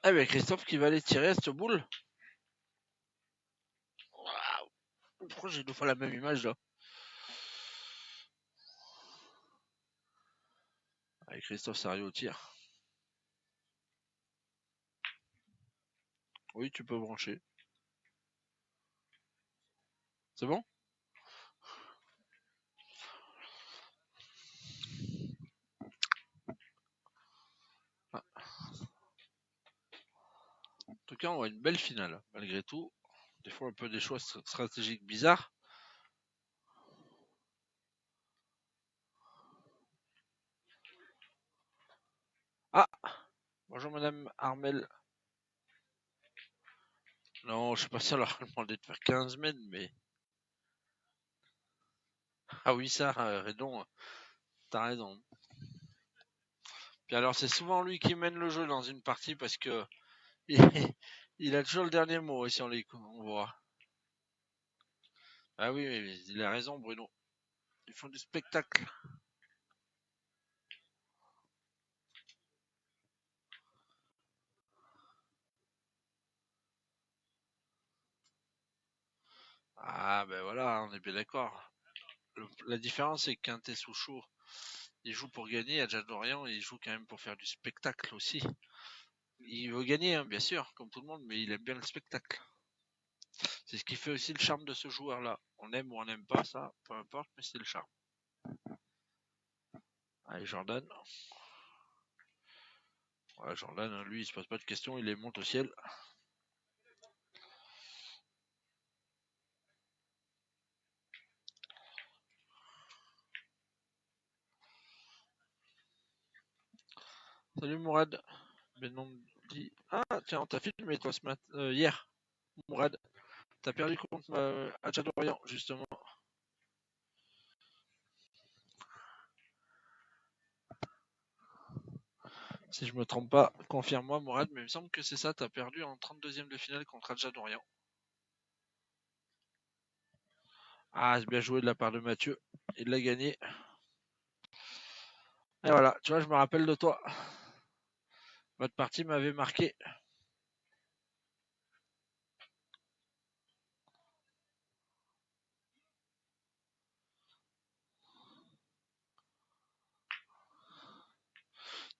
S2: Eh bien, Christophe qui va aller tirer à cette boule. Waouh. Pourquoi j'ai 2 fois la même image là? Allez, Christophe Sario au tir. Oui, tu peux brancher. C'est bon? Ah. En tout cas, on voit une belle finale, malgré tout. Des fois, un peu des choix stratégiques bizarres. Ah! Bonjour Madame Armel. Non, je sais pas si elle leur a demandé de faire 15 mètres, mais... Ah oui, ça, Redon, t'as raison. Puis alors, c'est souvent lui qui mène le jeu dans une partie parce que il a toujours le dernier mot si on voit. Ah oui, oui, il a raison, Bruno. Ils font du spectacle. Ah ben voilà, on est bien d'accord. La différence, c'est qu'un Souchot, il joue pour gagner. À Jadorian, il joue quand même pour faire du spectacle aussi. Il veut gagner, hein, bien sûr, comme tout le monde, mais il aime bien le spectacle. C'est ce qui fait aussi le charme de ce joueur-là. On aime ou on n'aime pas ça, peu importe, mais c'est le charme. Allez, Jordan. Ouais, Jordan, lui, il se pose pas de questions, il les monte au ciel. Salut Mourad. Dit... Ah, tiens, on t'a filmé toi ce matin, hier. Mourad, t'as perdu contre Adjadorian, justement. Si je me trompe pas, confirme-moi Mourad, mais il me semble que c'est ça, t'as perdu en 32e de finale contre Adjadorian. Ah, c'est bien joué de la part de Mathieu. il l'a gagné. Et voilà, tu vois, je me rappelle de toi. Votre partie m'avait marqué.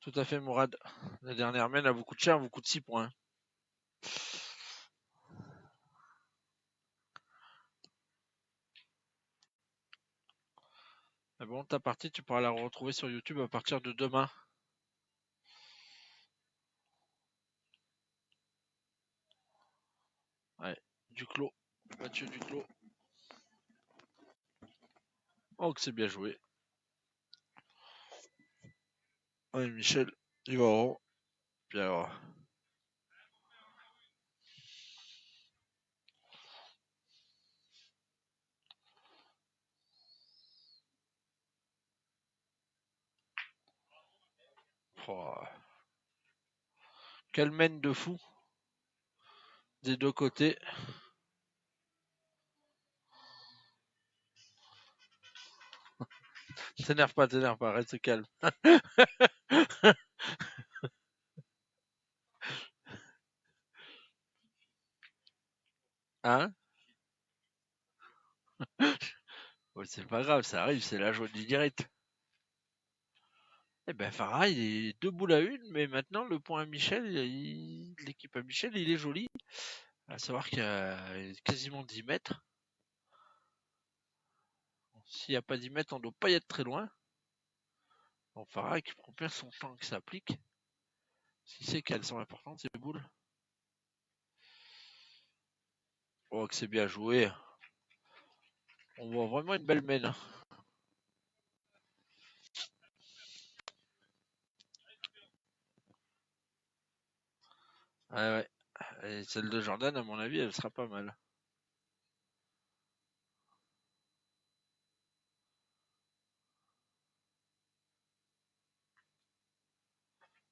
S2: Tout à fait, Mourad. La dernière main a beaucoup de cher, beaucoup de 6 points. Mais bon, ta partie, tu pourras la retrouver sur YouTube à partir de demain. Ouais, Duclos. Mathieu Duclos. Oh, que c'est bien joué. Ouais, Michel, il va en. Puis alors. Oh. Quelle mène de fou. Des deux côtés. T'énerve pas, reste calme. Hein? Ouais, c'est pas grave, ça arrive, c'est la joie du direct. Eh ben Farah, il est 2 boules à 1, mais maintenant le point à Michel, l'équipe à Michel, il est joli. À savoir qu'il y a quasiment 10 mètres. S'il n'y a pas 10 mètres, on ne doit pas y être très loin. Bon, Farah qui prend bien son temps que ça applique. Si c'est qu'elles sont importantes, ces boules. Oh, que c'est bien joué. On voit vraiment une belle mène. Ouais, ouais. Et celle de Jordan, à mon avis, elle sera pas mal.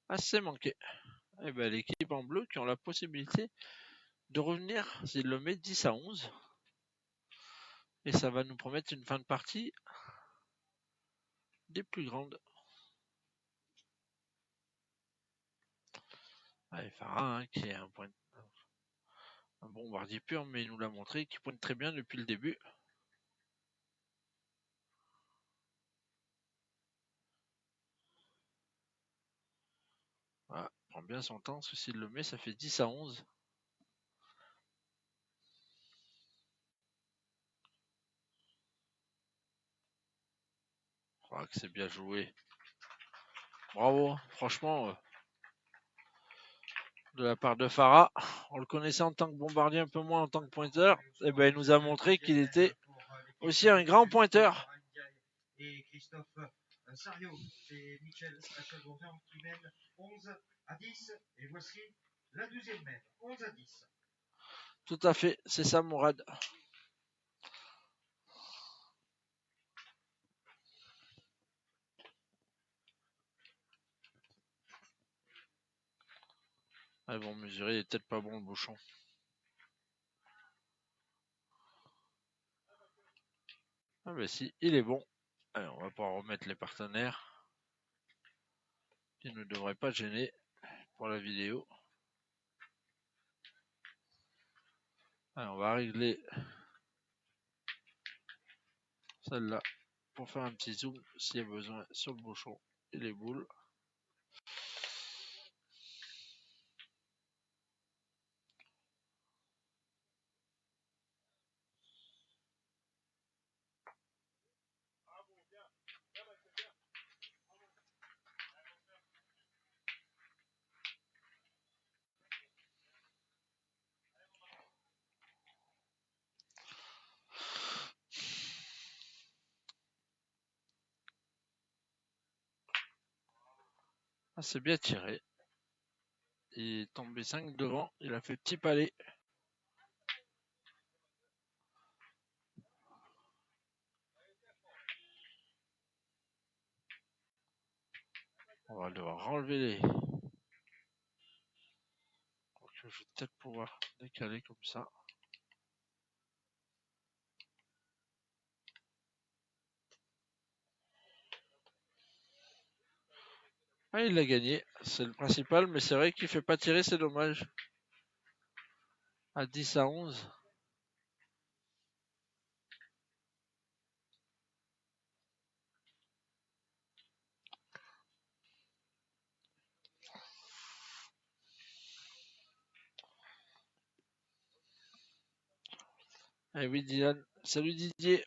S2: Assez manqué. Et ben, l'équipe en bleu qui ont la possibilité de revenir s'il le met 10 à 11. Et ça va nous promettre une fin de partie des plus grandes. Allez, Farah, hein, qui est un bombardier pur, mais il nous l'a montré, qui pointe très bien depuis le début. Voilà, prend bien son temps, parce que s'il le met, ça fait 10 à 11. Je crois que c'est bien joué. Bravo, franchement, de la part de Farah. On le connaissait en tant que bombardier, un peu moins en tant que pointeur. Et ben, il nous a montré qu'il était aussi un grand pointeur.
S3: Et Christophe Sario, c'est Michel Achadorian qui mène 11 à 10. Et voici la 12e mène, 11 à 10.
S2: Tout à fait, c'est ça, Mourad. Ils vont mesurer, il est peut-être pas bon le bouchon. Ah ben si, il est bon. Allez, on va pouvoir remettre les partenaires. Qui ne devraient pas gêner pour la vidéo. Allez, on va régler celle-là pour faire un petit zoom s'il y a besoin sur le bouchon et les boules. Ah, c'est bien tiré. Il est tombé 5 devant, il a fait petit palais. On va devoir enlever les... Je vais peut-être pouvoir décaler comme ça. Ah, il a gagné, c'est le principal, mais c'est vrai qu'il fait pas tirer, c'est dommage. À 10 à 11. Eh oui, Dylan. Salut Didier.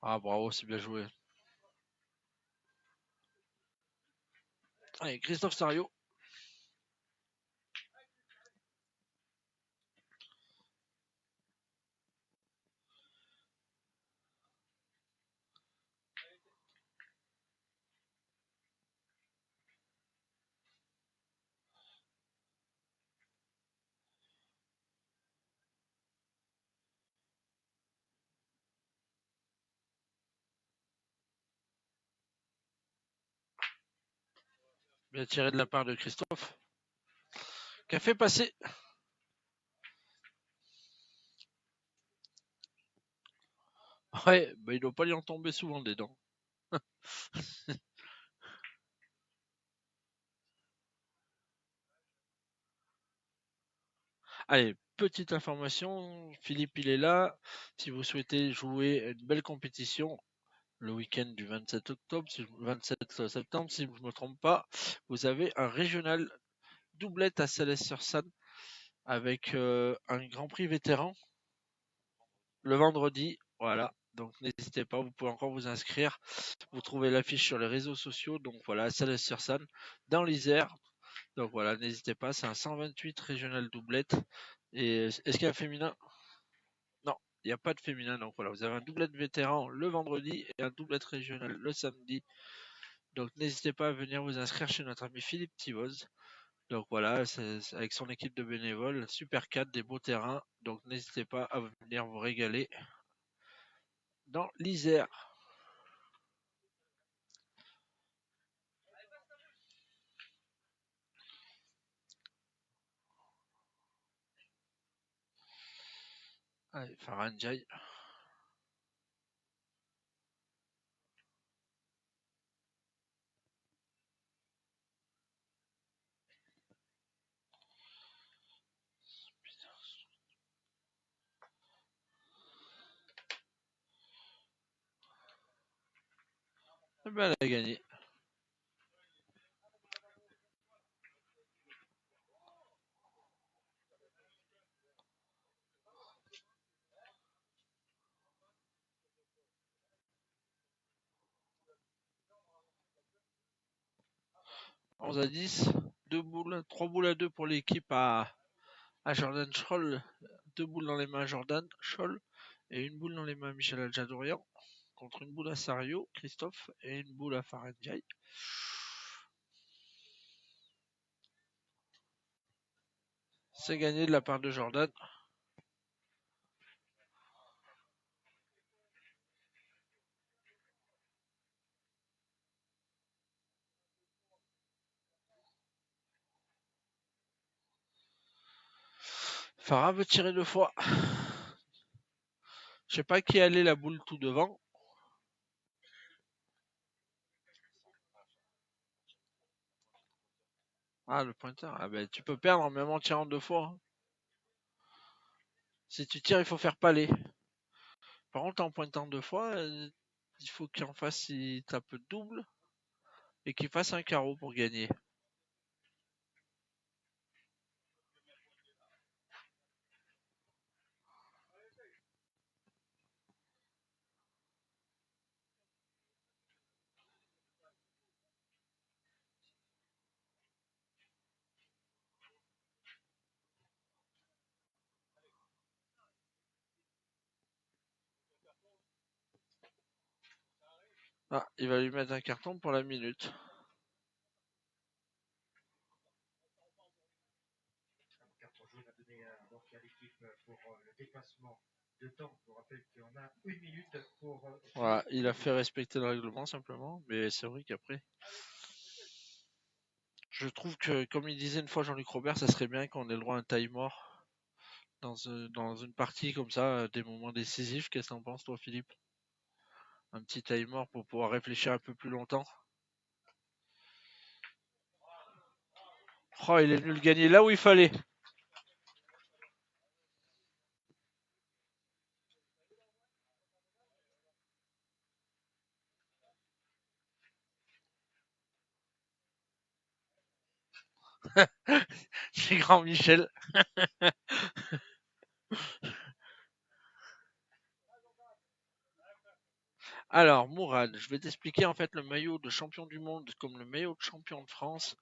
S2: Ah, bravo, c'est bien joué. Allez, Christophe Sario. Bien tiré de la part de Christophe. Qui a fait passer. Ouais, bah, il doit pas lui en tomber souvent des dents. Allez, petite information, Philippe il est là. Si vous souhaitez jouer une belle compétition, le week-end du 27 octobre, 27 septembre, si je ne me trompe pas, vous avez un régional doublette à Céleste-sur-Sanne avec un Grand Prix vétéran le vendredi. Voilà, donc n'hésitez pas, vous pouvez encore vous inscrire. Vous trouvez l'affiche sur les réseaux sociaux. Donc voilà, Céleste-sur-Sanne, dans l'Isère. Donc voilà, n'hésitez pas, c'est un 128 régional doublette. Et est-ce qu'il y a un féminin? Non, il n'y a pas de féminin. Donc voilà, vous avez un doublette vétéran le vendredi et un doublette régional le samedi. Donc n'hésitez pas à venir vous inscrire chez notre ami Philippe Tivoz. Donc voilà, c'est avec son équipe de bénévoles, super 4, des beaux terrains. Donc n'hésitez pas à venir vous régaler dans l'Isère. Allez, Faranjay. Eh ben, elle a gagné. On a 10, 3 boules à 2 pour l'équipe à Jordan Scholl, 2 boules dans les mains à Jordan Scholl et une boule dans les mains à Michel Adjadorian contre une boule à Sario, Christophe et une boule à Faranjay. C'est gagné de la part de Jordan. Farah veut tirer 2 fois. Je sais pas qui allait la boule tout devant. Ah, le pointeur. Ah ben, tu peux perdre même en tirant 2 fois. Hein. Si tu tires, il faut faire palais. Par contre, en pointant 2 fois, il faut qu'en face il tape double et qu'il fasse un carreau pour gagner. Ah, il va lui mettre un carton pour la minute.
S3: Carton jaune à donner donc à l'équipe pour le dépassement de temps. Je vous rappelle qu'on a 1 minute pour.
S2: Voilà, il a fait respecter le règlement simplement, mais c'est vrai qu'après. Je trouve que, comme il disait une fois Jean-Luc Robert, ça serait bien qu'on ait le droit à un time-mort dans une partie comme ça, des moments décisifs. Qu'est-ce que t'en penses, toi, Philippe? Un petit time-mort pour pouvoir réfléchir un peu plus longtemps. Oh, il est venu le gagner là où il fallait. J'ai grand Michel. Alors, Mourad, je vais t'expliquer en fait le maillot de champion du monde comme le maillot de champion de France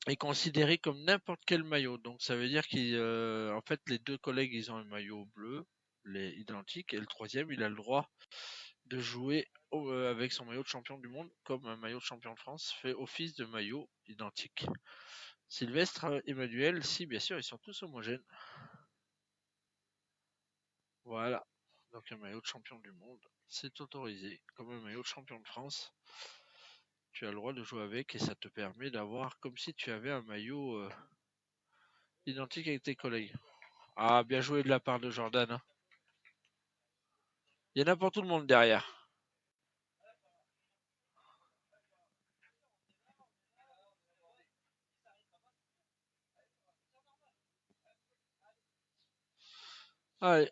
S2: est considéré comme n'importe quel maillot. Donc ça veut dire qu'en fait les deux collègues ils ont un maillot bleu, les identiques, et le troisième il a le droit de jouer avec son maillot de champion du monde comme un maillot de champion de France fait office de maillot identique. Sylvestre, Emmanuel, si bien sûr ils sont tous homogènes. Voilà. Donc un maillot de champion du monde, c'est autorisé comme un maillot de champion de France. Tu as le droit de jouer avec et ça te permet d'avoir comme si tu avais un maillot identique avec tes collègues. Ah, bien joué de la part de Jordan. Hein. Il y en a pour tout le monde derrière. Allez.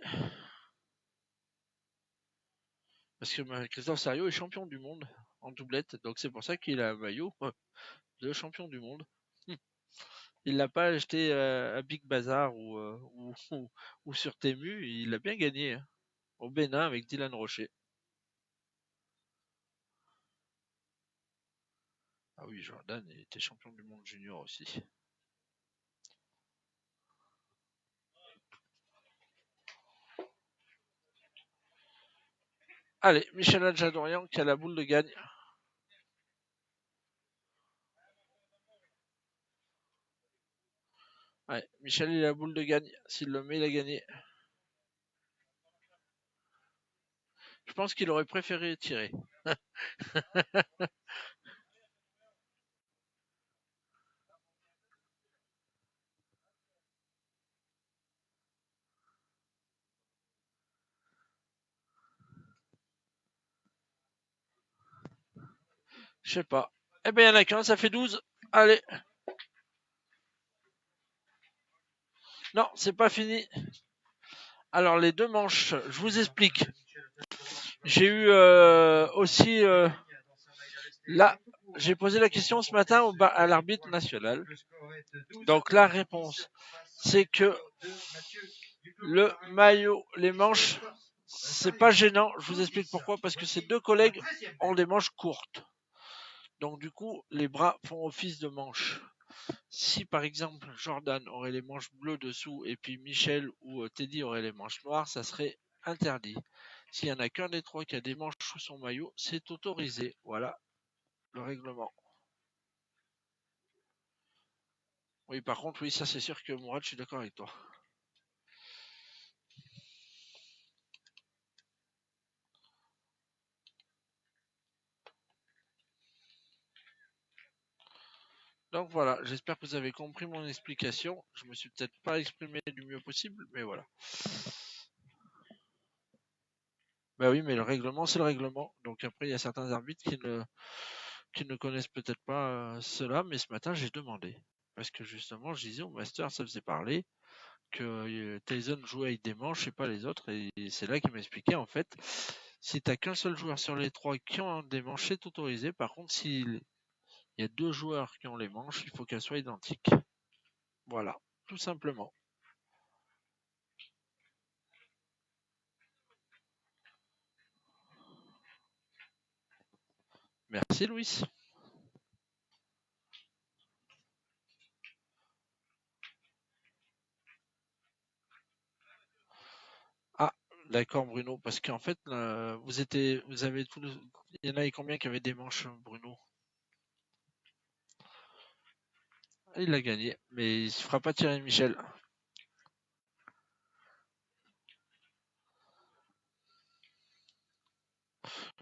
S2: Parce que Christophe Sérieux est champion du monde en doublette, donc c'est pour ça qu'il a un maillot de champion du monde. Il l'a pas acheté à Big Bazar ou sur Temu, il a bien gagné hein, au Bénin avec Dylan Rocher. Ah oui, Jordan était champion du monde junior aussi. Allez, Michel Adjadorian qui a la boule de gagne. Ouais, Michel il a la boule de gagne. S'il le met, il a gagné. Je pense qu'il aurait préféré tirer. Je sais pas. Eh ben, il y en a qu'un, ça fait 12. Allez. Non, c'est pas fini. Alors, les deux manches, je vous explique. J'ai eu aussi... là, j'ai posé la question ce matin à l'arbitre national. Donc, la réponse, c'est que le maillot, les manches, c'est pas gênant. Je vous explique pourquoi. Parce que ces deux collègues ont des manches courtes. Donc, du coup, les bras font office de manches. Si par exemple Jordan aurait les manches bleues dessous et puis Michel ou Teddy aurait les manches noires, ça serait interdit. S'il n'y en a qu'un des trois qui a des manches sous son maillot, c'est autorisé. Voilà le règlement. Oui, par contre, oui, ça c'est sûr que Mourad, je suis d'accord avec toi. Donc voilà, j'espère que vous avez compris mon explication. Je me suis peut-être pas exprimé du mieux possible, mais voilà. Bah oui, mais le règlement, c'est le règlement. Donc après, il y a certains arbitres qui ne connaissent peut-être pas cela, mais ce matin, j'ai demandé. Parce que justement, je disais au master, ça faisait parler que Tyson jouait avec des manches et pas les autres. Et c'est là qu'il m'expliquait, en fait, si t'as qu'un seul joueur sur les trois qui ont des manches, c'est autorisé. Par contre, s'il y a deux joueurs qui ont les manches, il faut qu'elles soient identiques. Voilà, tout simplement. Merci Louis. Ah, d'accord Bruno, parce qu'en fait, vous avez tous, il y en avait combien qui avaient des manches, Bruno? Il a gagné, mais il se fera pas tirer Michel.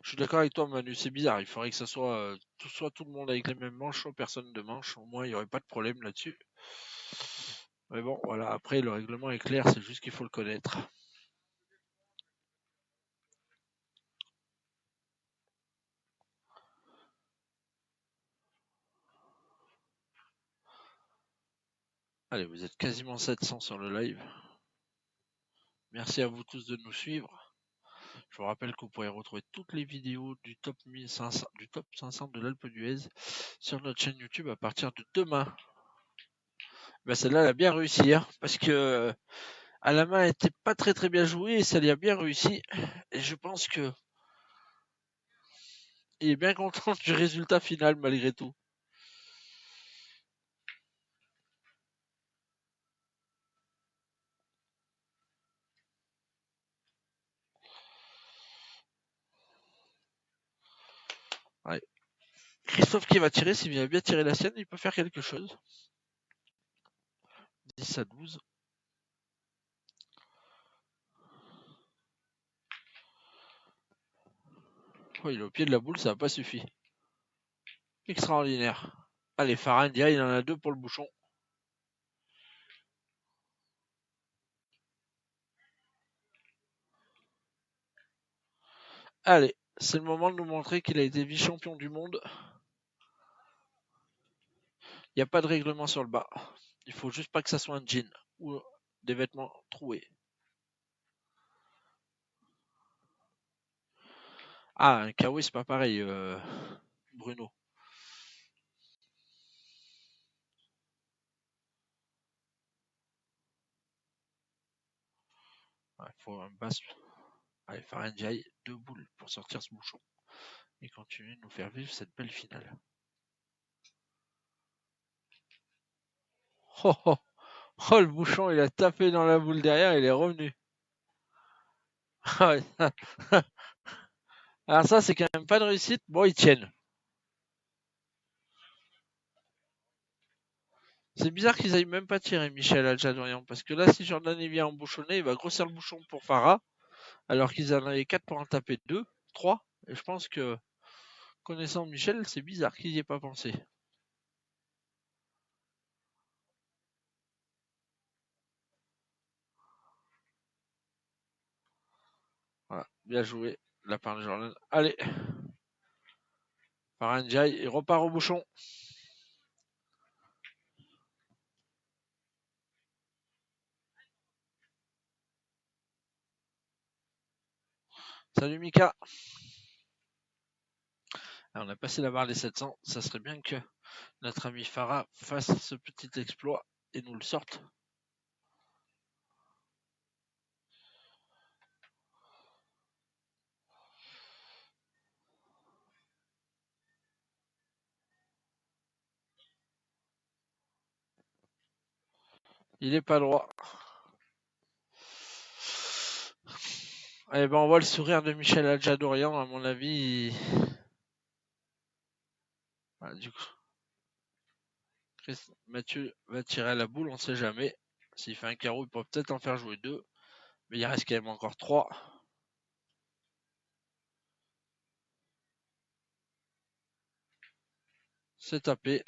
S2: Je suis d'accord avec toi, Manu, c'est bizarre. Il faudrait que ça soit, tout le monde avec les mêmes manches, soit personne de manche. Au moins, il n'y aurait pas de problème là-dessus. Mais bon, voilà. Après, le règlement est clair, c'est juste qu'il faut le connaître. Allez, vous êtes quasiment 700 sur le live. Merci à vous tous de nous suivre. Je vous rappelle que vous pourrez retrouver toutes les vidéos du top 1500, du top 500 de l'Alpe d'Huez sur notre chaîne YouTube à partir de demain. Ben celle-là, elle a bien réussi, hein, parce que à la main, elle était pas très bien jouée et ça lui a bien réussi. Et je pense que il est bien content du résultat final malgré tout. Ouais. Christophe qui va tirer, s'il vient bien tirer la sienne, il peut faire quelque chose. 10 à 12. Oh, il est au pied de la boule, ça n'a pas suffi. Extraordinaire. Allez, Farandia, il en a 2 pour le bouchon. Allez, c'est le moment de nous montrer qu'il a été vice-champion du monde. Il n'y a pas de règlement sur le bas. Il faut juste pas que ça soit un jean ou des vêtements troués. Ah, un kawaii, c'est pas pareil, Bruno. Il faut un basse. Allez, Faranjai, 2 boules pour sortir ce bouchon. Et continuer de nous faire vivre cette belle finale. Oh, oh, oh, le bouchon, il a tapé dans la boule derrière, il est revenu. Alors ça, c'est quand même pas de réussite. Bon, ils tiennent. C'est bizarre qu'ils aillent même pas tirer Michel Aljadorian. Parce que là, si Jordan il vient embouchonner, il va grossir le bouchon pour Farah. Alors qu'ils en avaient 4 pour en taper 2, 3. Et je pense que, connaissant Michel, c'est bizarre qu'il n'y ait pas pensé. Voilà, bien joué, la part de Jordan. Allez, Faranjai, il repart au bouchon. Salut Mika. Alors, on a passé la barre des 700. Ça serait bien que notre ami Farah fasse ce petit exploit et nous le sorte. Il est pas droit. Eh ben, on voit le sourire de Michel Aljadorian, à mon avis. Voilà, du coup, Mathieu va tirer à la boule, on sait jamais. S'il fait un carreau, il peut peut-être en faire jouer 2. Mais il reste quand même encore 3. C'est tapé.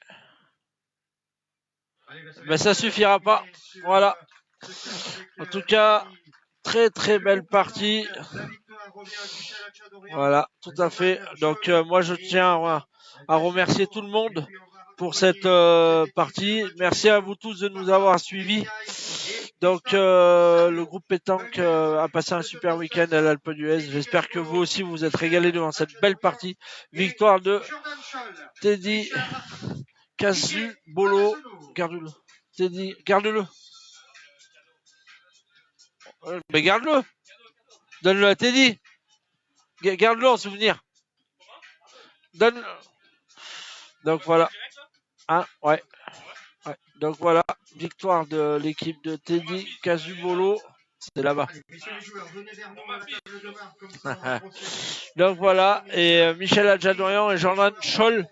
S2: Mais ça suffira pas. Voilà. En tout cas, très belle partie. Voilà, tout à fait. Donc moi je tiens à remercier tout le monde pour cette partie. Merci à vous tous de nous avoir suivis. Donc le groupe Pétanque a passé un super week-end à l'Alpe d'Huez. J'espère que vous aussi vous êtes régalés devant cette belle partie. Victoire de Teddy Casubolo. Garde-le. Teddy, garde-le. Mais garde-le. Donne-le à Teddy. Garde-le en souvenir. Donne. Donc voilà. Hein, ouais. Donc voilà, victoire de l'équipe de Teddy Casubolo. C'est là-bas. Donc voilà, et Michel Aljadorian et Jordan Scholl.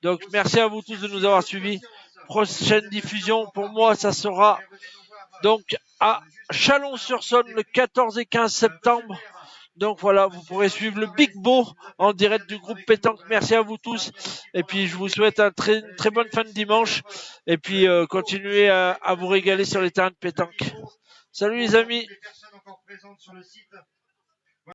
S2: Donc merci à vous tous de nous avoir suivis. Prochaine diffusion, pour moi, ça sera donc à Chalon-sur-Saône le 14 et 15 septembre. Donc voilà, vous pourrez suivre le Big Beau en direct du groupe Pétanque. Merci à vous tous. Et puis je vous souhaite une très bonne fin de dimanche. Et puis continuez à vous régaler sur les terrains de pétanque. Salut les amis.
S3: Les personnes encore présentes sur le site